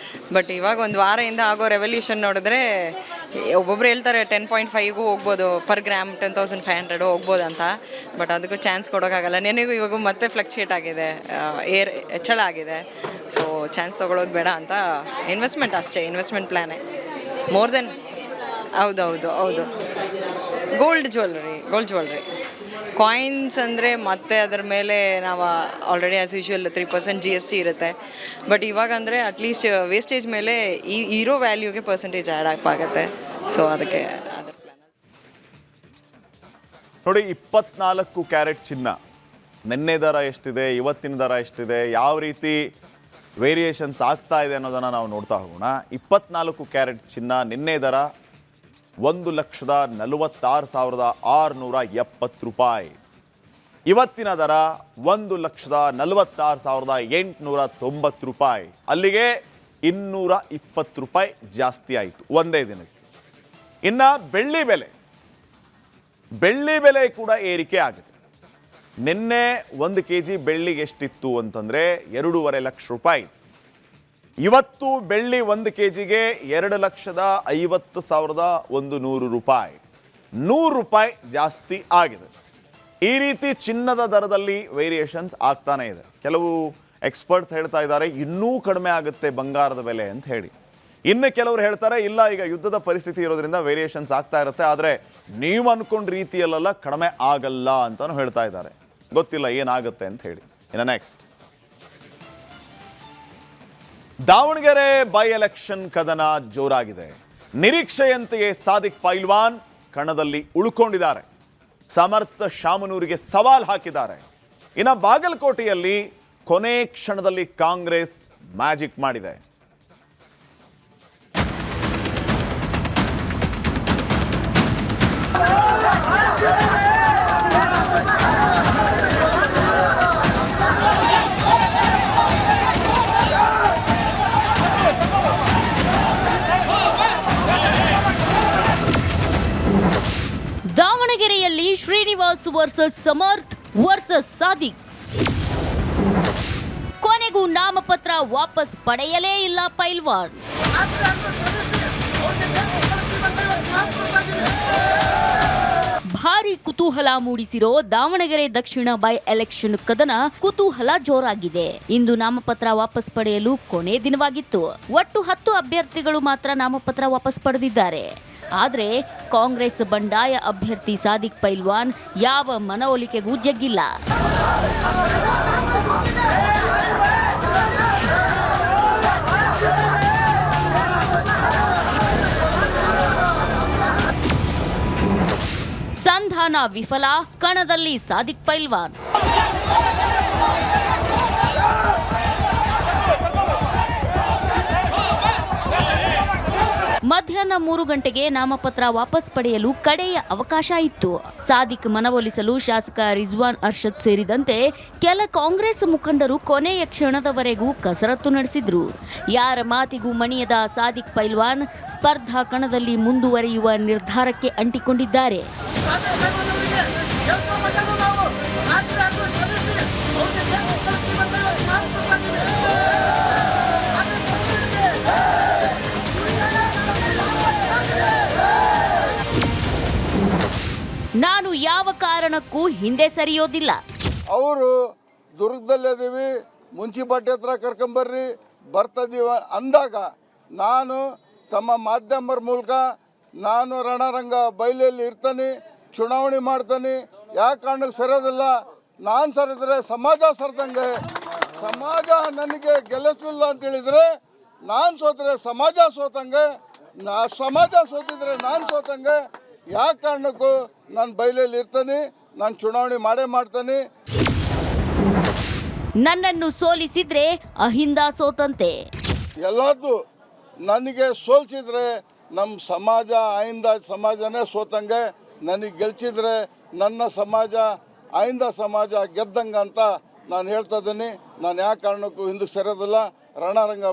ಬಟ್ ಇವಾಗ ಒಂದು ವಾರದಿಂದ ಆಗೋ ರೆವಲ್ಯೂಷನ್ ನೋಡಿದ್ರೆ ಒಬ್ಬೊಬ್ರು ಹೇಳ್ತಾರೆ 10.5ಗೂ ಹೋಗ್ಬೋದು, ಪರ್ ಗ್ರಾಮ್ 10,500 ಹೋಗ್ಬೋದು ಅಂತ. ಬಟ್ ಅದಕ್ಕೂ ಚಾನ್ಸ್ ಕೊಡೋಕ್ಕಾಗಲ್ಲ. ನೆನೆಗೂ ಇವಾಗ ಮತ್ತೆ ಫ್ಲಕ್ಚುಯೇಟ್ ಆಗಿದೆ, ಹೆಚ್ಚಳ ಆಗಿದೆ. ಸೊ ಚಾನ್ಸ್ ತೊಗೊಳೋದು ಬೇಡ ಅಂತ ಇನ್ವೆಸ್ಟ್ಮೆಂಟ್ ಅಷ್ಟೇ, ಇನ್ವೆಸ್ಟ್ಮೆಂಟ್ ಪ್ಲ್ಯಾನೇ ಮೋರ್ ದೆನ್. ಹೌದು. ಗೋಲ್ಡ್ ಜ್ಯುವೆಲ್ರಿ ಕಾಯಿನ್ಸ್ ಅಂದರೆ ಮತ್ತೆ ಅದರ ಮೇಲೆ ನಾವು ಆಲ್ರೆಡಿ ಆ್ಯಸ್ ಯೂಶುವಲ್ 3% GST ಇರುತ್ತೆ. ಬಟ್ ಇವಾಗ ಅಂದರೆ ಅಟ್ಲೀಸ್ಟ್ ವೇಸ್ಟೇಜ್ ಮೇಲೆ ಈ ಇರೋ ವ್ಯಾಲ್ಯೂಗೆ ಪರ್ಸೆಂಟೇಜ್ ಆ್ಯಡ್ ಆಗುತ್ತೆ. ಸೊ ಅದಕ್ಕೆ ಅದರ ಪ್ಲಾನ್ ನೋಡಿ. 24 ಕ್ಯಾರೆಟ್ ಚಿನ್ನ ನಿನ್ನೆ ದರ ಎಷ್ಟಿದೆ, ಇವತ್ತಿನ ದರ ಎಷ್ಟಿದೆ, ಯಾವ ರೀತಿ ವೇರಿಯೇಷನ್ಸ್ ಆಗ್ತಾ ಇದೆ ಅನ್ನೋದನ್ನು ನಾವು ನೋಡ್ತಾ ಹೋಗೋಣ. 24 ಕ್ಯಾರೆಟ್ ಚಿನ್ನ ನಿನ್ನೆ ದರ 1,46,670 ರೂಪಾಯಿ. ಇವತ್ತಿನ ದರ 1,46,890 ರೂಪಾಯಿ. ಅಲ್ಲಿಗೆ 220 ರೂಪಾಯಿ ಜಾಸ್ತಿ ಆಯಿತು ಒಂದೇ ದಿನಕ್ಕೆ. ಇನ್ನು ಬೆಳ್ಳಿ ಬೆಲೆ ಕೂಡ ಏರಿಕೆ ಆಗಿದೆ. ನಿನ್ನೆ 1 kg ಬೆಳ್ಳಿಗೆ ಎಷ್ಟಿತ್ತು ಅಂತಂದರೆ 2.5 ಲಕ್ಷ ರೂಪಾಯಿ. ಇವತ್ತು ಬೆಳ್ಳಿ 1 kgಗೆ 2,50,100 ರೂಪಾಯಿ. 100 ರೂಪಾಯಿ ಜಾಸ್ತಿ ಆಗಿದೆ. ಈ ರೀತಿ ಚಿನ್ನದ ದರದಲ್ಲಿ ವೇರಿಯೇಷನ್ಸ್ ಆಗ್ತಾನೆ ಇದೆ. ಕೆಲವು ಎಕ್ಸ್ಪರ್ಟ್ಸ್ ಹೇಳ್ತಾ ಇದ್ದಾರೆ ಇನ್ನೂ ಕಡಿಮೆ ಆಗುತ್ತೆ ಬಂಗಾರದ ಬೆಲೆ ಅಂತ ಹೇಳಿ. ಇನ್ನು ಕೆಲವರು ಹೇಳ್ತಾರೆ ಇಲ್ಲ, ಈಗ ಯುದ್ಧದ ಪರಿಸ್ಥಿತಿ ಇರೋದ್ರಿಂದ ವೇರಿಯೇಷನ್ಸ್ ಆಗ್ತಾ ಇರುತ್ತೆ, ಆದರೆ ನೀವು ಅನ್ಕೊಂಡ ರೀತಿಯಲ್ಲೆಲ್ಲ ಕಡಿಮೆ ಆಗಲ್ಲ ಅಂತಾನು ಹೇಳ್ತಾ ಇದ್ದಾರೆ. ಗೊತ್ತಿಲ್ಲ ಏನಾಗುತ್ತೆ ಅಂತ ಹೇಳಿ. ಇನ್ನು ನೆಕ್ಸ್ಟ್, ದಾವಣಗೆರೆ ಬೈ ಎಲೆಕ್ಷನ್ ಕದನ ಜೋರಾಗಿದೆ. ನಿರೀಕ್ಷೆಯಂತೆಯೇ ಸಾದಿಕ್ ಪೈಲ್ವಾನ್ ಕಣದಲ್ಲಿ ಉಳ್ಕೊಂಡಿದ್ದಾರೆ. ಸಮರ್ಥ ಶಾಮನೂರಿಗೆ ಸವಾಲ್ ಹಾಕಿದ್ದಾರೆ. ಇನ್ನು ಬಾಗಲಕೋಟೆಯಲ್ಲಿ ಕೊನೆ ಕ್ಷಣದಲ್ಲಿ ಕಾಂಗ್ರೆಸ್ ಮ್ಯಾಜಿಕ್ ಮಾಡಿದೆ. ದಾವಣಗೆರೆಯಲ್ಲಿ ಶ್ರೀನಿವಾಸ್ ವರ್ಸಸ್ ಸಮರ್ಥ್ ವರ್ಸಸ್ ಸಾದಿಕ್. ಕೊನೆಗೂ ನಾಮಪತ್ರ ವಾಪಸ್ ಪಡೆಯಲೇ ಇಲ್ಲ ಪೈಲ್ವಾನ್. ಭಾರಿ ಕುತೂಹಲ ಮೂಡಿಸಿರೋ ದಾವಣಗೆರೆ ದಕ್ಷಿಣ ಬೈ ಎಲೆಕ್ಷನ್ ಕದನ ಕುತೂಹಲ ಜೋರಾಗಿದೆ. ಇಂದು ನಾಮಪತ್ರ ವಾಪಸ್ ಪಡೆಯಲು ಕೊನೆ ದಿನವಾಗಿತ್ತು. ಒಟ್ಟು 10 ಅಭ್ಯರ್ಥಿಗಳು ಮಾತ್ರ ನಾಮಪತ್ರ ವಾಪಸ್ ಪಡೆದಿದ್ದಾರೆ. ಆದರೆ ಕಾಂಗ್ರೆಸ್ ಬಂಡಾಯ ಅಭ್ಯರ್ಥಿ ಸಾದಿಕ್ ಪೈಲ್ವಾನ್ ಯಾವ ಮನವೊಲಿಕೆಗೂ ಜಗ್ಗಿಲ್ಲ. ಸಂಧಾನ ವಿಫಲ, ಕಣದಲ್ಲಿ ಸಾದಿಕ್ ಪೈಲ್ವಾನ್. ಮಧ್ಯಾಹ್ನ 3 ಗಂಟೆಗೆ ನಾಮಪತ್ರ ವಾಪಸ್ ಪಡೆಯಲು ಕಡೆಯ ಅವಕಾಶ ಇತ್ತು. ಸಾದಿಕ್ ಮನವೊಲಿಸಲು ಶಾಸಕ ರಿಜ್ವಾನ್ ಅರ್ಷದ್ ಸೇರಿದಂತೆ ಕೆಲ ಕಾಂಗ್ರೆಸ್ ಮುಖಂಡರು ಕೊನೆಯ ಕ್ಷಣದವರೆಗೂ ಕಸರತ್ತು ನಡೆಸಿದ್ರು. ಯಾರ ಮಾತಿಗೂ ಮಣಿಯದ ಸಾದಿಕ್ ಪೈಲ್ವಾನ್ ಸ್ಪರ್ಧಾ ಕಣದಲ್ಲಿ ಮುಂದುವರಿಯುವ ನಿರ್ಧಾರಕ್ಕೆ ಅಂಟಿಕೊಂಡಿದ್ದಾರೆ. ನಾನು ಯಾವ ಕಾರಣಕ್ಕೂ ಹಿಂದೆ ಸರಿಯೋದಿಲ್ಲ. ಅವರು ದುರ್ಗದಲ್ಲಿದ್ದೀವಿ, ಮುನ್ಸಿಪಾಲ್ಟಿ ಹತ್ರ ಕರ್ಕೊಂಬರ್ರಿ ಬರ್ತದೀವ ಅಂದಾಗ ನಾನು ತಮ್ಮ ಮಾಧ್ಯಮರ ಮೂಲಕ ನಾನು ರಣರಂಗ ಬಯಲಲ್ಲಿ ಇರ್ತಾನೆ, ಚುನಾವಣೆ ಮಾಡ್ತಾನೆ. ಯಾವ ಕಾರಣಕ್ಕೆ ಸರಿಯೋದಿಲ್ಲ. ನಾನು ಸರಿದ್ರೆ ಸಮಾಜ ಸರಿದಂಗೆ. ಸಮಾಜ ನನಗೆ ಗೆಲ್ಲಿಸಲಿಲ್ಲ ಅಂತೇಳಿದರೆ ನಾನು ಸೋತ್ರೆ ಸಮಾಜ ಸೋತಂಗೆ, ಸಮಾಜ ಸೋತಿದ್ರೆ ನಾನು ಸೋತಂಗೆ. ಯಾವ ಕಾರಣಕ್ಕೂ ನಾನು ಬಯಲಲ್ಲಿ ಇರ್ತಾನೆ, ನಾನು ಚುನಾವಣೆ ಮಾಡೇ ಮಾಡ್ತಾನೆ. ನನ್ನನ್ನು ಸೋಲಿಸಿದ್ರೆ ಅಹಿಂದ ಸೋತಂತೆ. ಎಲ್ಲದ್ದು ನನಗೆ ಸೋಲಿಸಿದ್ರೆ ನಮ್ಮ ಸಮಾಜ ಅಹಿಂದ ಸಮಾಜನೇ ಸೋತಂಗೆ, ನನಗೆ ಗೆಲ್ಸಿದ್ರೆ ನನ್ನ ಸಮಾಜ ಅಹಿಂದ ಸಮಾಜ ಗೆದ್ದಂಗೆ ಅಂತ ನಾನು ಹೇಳ್ತಾ ಇದ್ದೀನಿ. ನಾನು ಯಾವ ಕಾರಣಕ್ಕೂ ಹಿಂದಕ್ಕೆ ಸರಿಯೋದಿಲ್ಲ. ರಣರಂಗ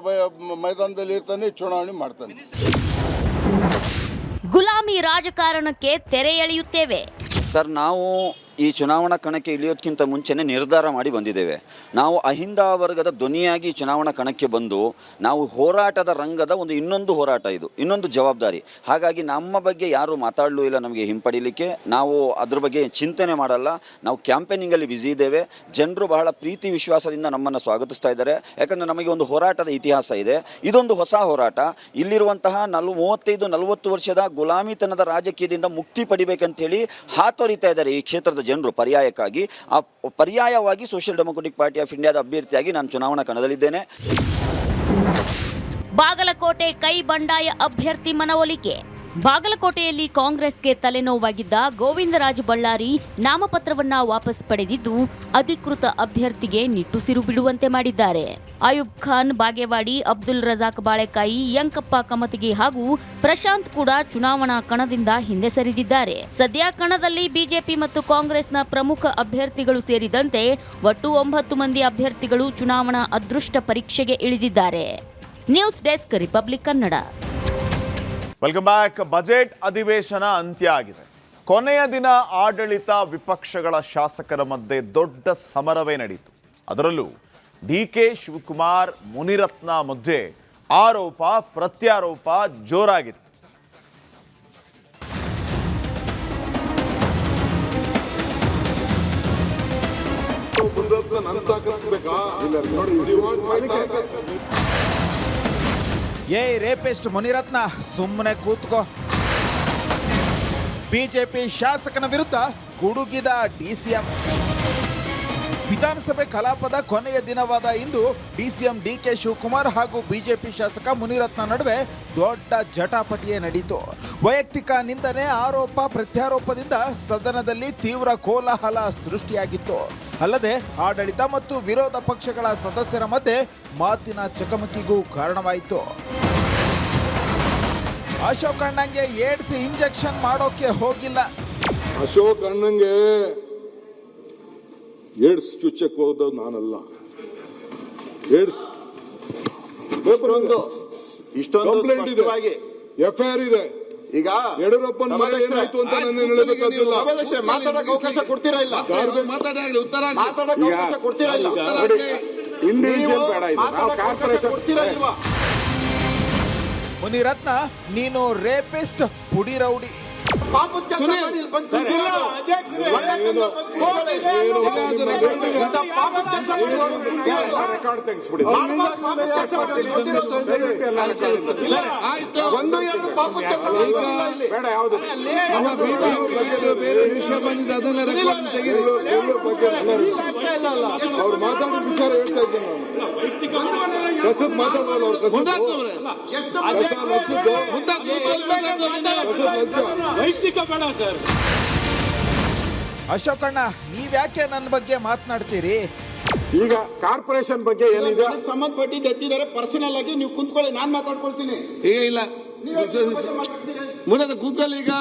ಮೈದಾನದಲ್ಲಿ ಇರ್ತಾನೆ, ಚುನಾವಣೆ ಮಾಡ್ತಾನೆ. ಗುಲಾಮಿ ರಾಜಕಾರಣಕ್ಕೆ ತೆರೆ ಎಳೆಯುತ್ತೇವೆ. ಸರ್, ನಾವು ಈ ಚುನಾವಣಾ ಕಣಕ್ಕೆ ಇಳಿಯೋದಕ್ಕಿಂತ ಮುಂಚೆನೇ ನಿರ್ಧಾರ ಮಾಡಿ ಬಂದಿದ್ದೇವೆ. ನಾವು ಅಹಿಂದ ವರ್ಗದ ಧ್ವನಿಯಾಗಿ ಚುನಾವಣಾ ಕಣಕ್ಕೆ ಬಂದು ನಾವು ಹೋರಾಟದ ರಂಗದ ಇನ್ನೊಂದು ಹೋರಾಟ, ಇದು ಇನ್ನೊಂದು ಜವಾಬ್ದಾರಿ. ಹಾಗಾಗಿ ನಮ್ಮ ಬಗ್ಗೆ ಯಾರು ಮಾತಾಡಲೂ ಇಲ್ಲ ನಮಗೆ ಹಿಂಪಡಿಲಿಕ್ಕೆ. ನಾವು ಅದ್ರ ಬಗ್ಗೆ ಚಿಂತನೆ ಮಾಡಲ್ಲ. ನಾವು ಕ್ಯಾಂಪೇನಿಂಗಲ್ಲಿ ಬ್ಯುಸಿ ಇದ್ದೇವೆ. ಜನರು ಬಹಳ ಪ್ರೀತಿ ವಿಶ್ವಾಸದಿಂದ ನಮ್ಮನ್ನು ಸ್ವಾಗತಿಸ್ತಾ ಇದ್ದಾರೆ. ಯಾಕಂದರೆ ನಮಗೆ ಒಂದು ಹೋರಾಟದ ಇತಿಹಾಸ ಇದೆ. ಇದೊಂದು ಹೊಸ ಹೋರಾಟ. ಇಲ್ಲಿರುವಂತಹ 35-40 ವರ್ಷದ ಗುಲಾಮಿತನದ ರಾಜಕೀಯದಿಂದ ಮುಕ್ತಿ ಪಡಿಬೇಕಂತೇಳಿ ಹಾತೊರಿತಾ ಇದ್ದಾರೆ ಈ ಕ್ಷೇತ್ರದ ಜನರು. ಪರ್ಯಾಯಕ್ಕಾಗಿ ಪರ್ಯಾಯವಾಗಿ ಸೋಷಿಯಲ್ ಡೆಮೊಕ್ರೆಟಿಕ್ ಪಾರ್ಟಿ ಆಫ್ ಇಂಡಿಯಾದ ಅಭ್ಯರ್ಥಿಯಾಗಿ ನಾನು ಚುನಾವಣಾ ಕಣದಲ್ಲಿದ್ದೇನೆ. ಬಾಗಲಕೋಟೆ ಕೈ ಬಂಡಾಯ ಅಭ್ಯರ್ಥಿ ಮನವೊಲಿಕೆ. ಬಾಗಲಕೋಟೆಯಲ್ಲಿ ಕಾಂಗ್ರೆಸ್ಗೆ ತಲೆನೋವಾಗಿದ್ದ ಗೋವಿಂದರಾಜ ಬಳ್ಳಾರಿ ನಾಮಪತ್ರವನ್ನ ವಾಪಸ್ ಪಡೆದಿದ್ದು ಅಧಿಕೃತ ಅಭ್ಯರ್ಥಿಗೆ ನಿಟ್ಟುಸಿರು ಬಿಡುವಂತೆ ಮಾಡಿದ್ದಾರೆ. ಅಯೂಬ್ ಖಾನ್ ಬಾಗೇವಾಡಿ, ಅಬ್ದುಲ್ ರಜಾಕ್ ಬಾಳೆಕಾಯಿ, ಯಂಕಪ್ಪ ಕಮತಗಿ ಹಾಗೂ ಪ್ರಶಾಂತ್ ಕೂಡ ಚುನಾವಣಾ ಕಣದಿಂದ ಹಿಂದೆ ಸರಿದಿದ್ದಾರೆ. ಸದ್ಯ ಕಣದಲ್ಲಿ ಬಿಜೆಪಿ ಮತ್ತು ಕಾಂಗ್ರೆಸ್ನ ಪ್ರಮುಖ ಅಭ್ಯರ್ಥಿಗಳು ಸೇರಿದಂತೆ ಒಟ್ಟು 9 ಮಂದಿ ಅಭ್ಯರ್ಥಿಗಳು ಚುನಾವಣಾ ಅದೃಷ್ಟ ಪರೀಕ್ಷೆಗೆ ಇಳಿದಿದ್ದಾರೆ. News desk, Republic Kannada. Welcome back. Budget ಅಧಿವೇಶನ ಅಂತ್ಯ ಆಗಿದೆ. ಕೊನೆಯ ದಿನ ಆಡಳಿತ ವಿಪಕ್ಷಗಳ ಶಾಸಕರ ಮಧ್ಯೆ ದೊಡ್ಡ ಸಮರವೇ ನಡೆಯಿತು. ಅದರಲ್ಲೂ ಡಿಕೆ ಶಿವಕುಮಾರ್ ಮುನಿರತ್ನ ಮಧ್ಯೆ ಆರೋಪ ಪ್ರತ್ಯಾರೋಪ ಜೋರಾಗಿತ್ತು. ರೇಪಿಸ್ಟ್ ಮುನಿರತ್ನ ಸುಮ್ಮನೆ ಕೂತ್ಕೋ. ಬಿಜೆಪಿ ಶಾಸಕನ ವಿರುದ್ಧ ಗುಡುಗಿದ ಡಿಸಿಎಂ. ವಿಧಾನಸಭೆ ಕಲಾಪದ ಕೊನೆಯ ದಿನವಾದ ಇಂದು ಡಿಸಿಎಂ ಡಿಕೆ ಶಿವಕುಮಾರ್ ಹಾಗೂ ಬಿಜೆಪಿ ಶಾಸಕ ಮುನಿರತ್ನ ನಡುವೆ ದೊಡ್ಡ ಜಟಾಪಟಿಯೇ ನಡೆಯಿತು. ವೈಯಕ್ತಿಕ ನಿಂದನೆ, ಆರೋಪ ಪ್ರತ್ಯಾರೋಪದಿಂದ ಸದನದಲ್ಲಿ ತೀವ್ರ ಕೋಲಾಹಲ ಸೃಷ್ಟಿಯಾಗಿತ್ತು. ಅಲ್ಲದೆ ಆಡಳಿತ ಮತ್ತು ವಿರೋಧ ಪಕ್ಷಗಳ ಸದಸ್ಯರ ಮಧ್ಯೆ ಮಾತಿನ ಚಕಮಕಿಗೂ ಕಾರಣವಾಯಿತು. ಅಶೋಕ್ ಅಣ್ಣಂಗೆ ಏಡ್ಸ್ ಇಂಜೆಕ್ಷನ್ ಮಾಡೋಕೆ ಹೋಗಿಲ್ಲ. ಅಶೋಕ್ ಅಣ್ಣಂಗೆ ಏಡ್ಸ್ ಚುಚ್ಚಕ್ಕೆ ಹೋದ ನಾನಲ್ಲ. ಏಡ್ಸ್ ಇಷ್ಟೊಂದು ಎಫ್ಐಆರ್ ಇದೆ. ಈಗ ಯಡಿಯೂರಪ್ಪನ ಮೇಲೆ ಏನಾಯ್ತು ಅಂತ ನನ್ನ ಹೇಳಬೇಕಾಗಿಲ್ಲ. ಮಾತಾಡಕ್ಕೆ ಅವಕಾಶ ಕೊಡ್ತೀರಾ ಇಲ್ಲ? ಮಾತಾಡಕ್ಕೆ ಅವಕಾಶ ಕೊಡ್ತೀರಾ ಇಲ್ಲ? ಇಂಡಿವಿಜುವಲ್ ಬೇಡ, ಇದು ಕಾರ್ಪೊರೇಷನ್ ಕೊಡ್ತೀರಾ ಇಲ್ವಾ? ಮುನಿರತ್ನ ನೀನು ರೇಪಿಸ್ಟ್ ಪುಡಿ ರೌಡಿ. ಅವ್ರು ಮಾತಾಡೋ ವಿಚಾರ ಹೇಳ್ತಾ ಇದ್ದೀನಿ ನಾನು. ಕಸದ್ ಮಾತಾಡಲ್ಲ ಅವ್ರು. ಅಶೋಕಣ್ಣ ನೀವ್ಯಾಕೆ ನನ್ನ ಬಗ್ಗೆ ಮಾತನಾಡ್ತೀರಿ? ಈಗ ಕಾರ್ಪೊರೇಷನ್ ಬಗ್ಗೆ ಏನಿದೆ ಸಂಬಂಧಪಟ್ಟಿದ್ದು ಎತ್ತಿದ್ದಾರೆ. ಪರ್ಸನಲ್ ಆಗಿ ನೀವು ಕುಂತ್ಕೊಳ್ಳಿ, ನಾನ್ ಮಾತಾಡ್ಕೊಳ್ತೀನಿ. ಈಗ ಇಲ್ಲ ಮುಂದೆ ಕೂತ್ಕೊಳ್ಳಿ. ಈಗ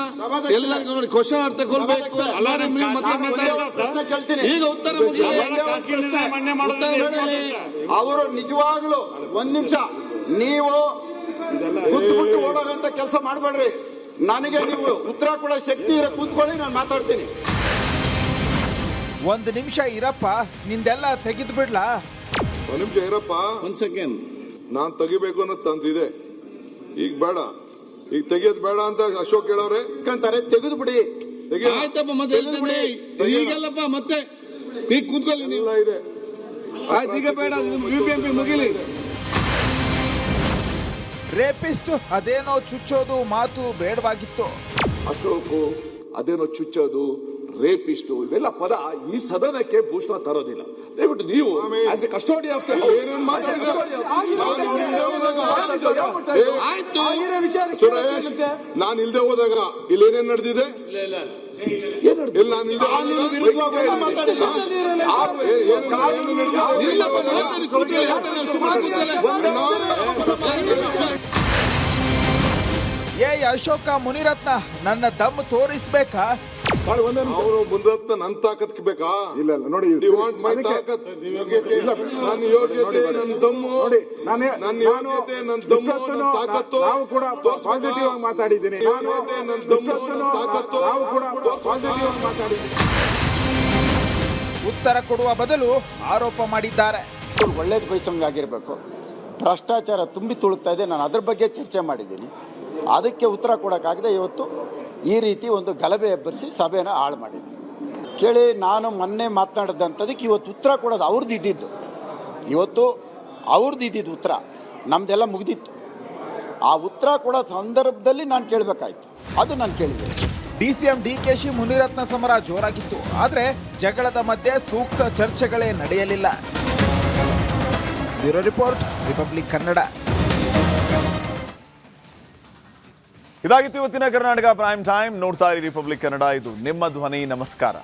ಎಲ್ಲ ನೋಡಿ ಕ್ವಶನ್ ಅರ್ಥ ಕೊಡ್ಬೇಕು. ಈಗ ಉತ್ತರ ಅವರು ನಿಜವಾಗ್ಲು ಒಂದ್ ನಿಮಿಷ ನೀವು ಕೂತ್ಬಿಟ್ಟು ಓಡೋಗಂತ ಕೆಲಸ ಮಾಡಬೇಡ್ರಿ. ನನಗೆ ನೀವು ಉತ್ತರ ಕೊಡೋ ಶಕ್ತಿ ಇರೋ ಕೂತ್ಕೊಳ್ಳಿ, ನಾನು ಮಾತಾಡ್ತೀನಿ. ಒಂದು ನಿಮಿಷ ಇರಪ್ಪ, ನಿಂದೆಲ್ಲ ತೆಗೆದು ಬಿಡ್ಲಾ? ಒಂದ್ ನಿಮಿಷ ಇರಪ್ಪ, ಒಂದ್ ಸೆಕೆಂಡ್. ನಾನ್ ತೆಗಿಬೇಕು ಅನ್ನೋದು ತಂದಿದೆ, ಈಗ ಬೇಡ, ಈಗ ತೆಗಿಯೋದು ಬೇಡ ಅಂತ ಅಶೋಕ್ ಹೇಳವ್ರೆ. ಕಂತಾರೆ ತೆಗೆದು ಬಿಡಿ. ಆಯ್ತಪ್ಪ, ಮತ್ತೆ ಈಗಲ್ಲಪ್ಪ, ಮತ್ತೆ ಈಗ ಕೂತ್ಕೊಳ್ಳಿ. ಇಲ್ಲ ಇದೆ, ಆಯ್ತು, ಈಗ ಬೇಡ, ಮುಗಿಲಿ. ರೇಪಿಸ್ಟ್ ಅದೇನೋ ಚುಚ್ಚೋದು ಮಾತು ಬೇಡವಾಗಿತ್ತು. ಅಶೋಕು ಅದೇನೋ ಚುಚ್ಚೋದು, ರೇಪಿಸ್ಟು, ಇವೆಲ್ಲ ಪದ ಈ ಸದನಕ್ಕೆ ಭೂಷಣ ತರೋದಿಲ್ಲ. ದಯವಿಟ್ಟು ನೀವು ಆಸ್ ಎ ಕಸ್ಟೋಡಿ ಆಫ್ ನಾನು ಇಲ್ದೆ ಹೋದಾಗ ಇಲ್ಲೇನೇನ್ ನಡೆದಿದೆ? ಅಶೋಕ ಮುನಿರತ್ನ ನನ್ನ ದಮ್ ತೋರಿಸ್ಬೇಕಾ? ಅವರು ಮುನಿರತ್ನ ನನ್ನ ತಾಕತ್ ಬೇಕಾ? ಇಲ್ಲ ನೋಡಿ, ಮೈ ತಾಕತ್, ನನ್ನ ಯೋಗ್ಯತೆ, ನನ್ನ ದಮ್ಮು, ನನ್ನ ಯೋಗ್ಯತೆ, ನನ್ನ ದಮ್ಮು, ನನ್ನ ತಾಕತ್ತು. ನಾವು ಕೂಡ ಪಾಸಿಟಿವ್ ಆಗಿ ಮಾತಾಡಿದ್ದೀನಿ. ಯೋಗ್ಯತೆ, ನನ್ನ ದಮ್ಮು, ನನ್ನ ತಾಕತ್ತು. ನಾವು ಕೂಡ ಪಾಸಿಟಿವ್ ಆಗಿ ಮಾತಾಡಿದ್ದೀನಿ. ಉತ್ತರ ಕೊಡುವ ಬದಲು ಆರೋಪ ಮಾಡಿದ್ದಾರೆ. ಒಳ್ಳೇದು ಬಯಸಂಗಾಗಿರ್ಬೇಕು. ಭ್ರಷ್ಟಾಚಾರ ತುಂಬಿ ತುಳುಕ್ತಾ ಇದೆ. ನಾನು ಅದ್ರ ಬಗ್ಗೆ ಚರ್ಚೆ ಮಾಡಿದ್ದೀನಿ. ಅದಕ್ಕೆ ಉತ್ತರ ಕೊಡೋಕ್ಕಾಗದೆ ಇವತ್ತು ಈ ರೀತಿ ಒಂದು ಗಲಭೆ ಎಬ್ಬರಿಸಿ ಸಭೆನ ಹಾಳು ಮಾಡಿದ್ದೀನಿ. ಕೇಳಿ, ನಾನು ಮೊನ್ನೆ ಮಾತನಾಡಿದಂಥದಕ್ಕೆ ಇವತ್ತು ಉತ್ತರ ಕೊಡೋದು ಅವ್ರದ್ದು ಇದ್ದಿದ್ದು. ಇವತ್ತು ಅವ್ರದ್ದು ಇದ್ದಿದ್ದು ಉತ್ತರ, ನಮ್ದೆಲ್ಲ ಮುಗಿದಿತ್ತು. ಆ ಉತ್ತರ ಕೊಡೋ ಸಂದರ್ಭದಲ್ಲಿ ನಾನು ಕೇಳಬೇಕಾಯ್ತು, ಅದು ನಾನು ಕೇಳಿದೆ. DCM DKಶಿ ಮುನಿರತ್ನ ಸಮರ ಜೋರಾಗಿತ್ತು. ಆದರೆ ಜಗಳದ ಮಧ್ಯೆ ಸೂಕ್ತ ಚರ್ಚೆಗಳೇ ನಡೆಯಲಿಲ್ಲ. Bureau report, republic Kannada. ಇದಾಗಿತ್ತು ಇವತ್ತಿನ ಕರ್ನಾಟಕ ಪ್ರೈಮ್ ಟೈಮ್. ನೋಡ್ತಾ ಇರಿ ರಿಪಬ್ಲಿಕ್ ಕನ್ನಡ, ಇದು ನಿಮ್ಮ ಧ್ವನಿ. ನಮಸ್ಕಾರ.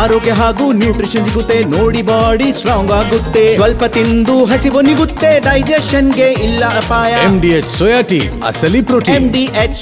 ಆರೋಗ್ಯ ಹಾಗೂ ನ್ಯೂಟ್ರಿಷನ್ ಸಿಗುತ್ತೆ ನೋಡಿ, ಬಾಡಿ ಸ್ಟ್ರಾಂಗ್ ಆಗುತ್ತೆ. ಸ್ವಲ್ಪ ತಿಂದು ಹಸಿವು ನಿಗುತ್ತೆ, ಡೈಜೆಷನ್ಗೆ ಇಲ್ಲ ಅಪಾಯ. MDH ಸೋಯಾ ಟೀ, ಅಸಲಿ ಪ್ರೋಟೀನ್. MDH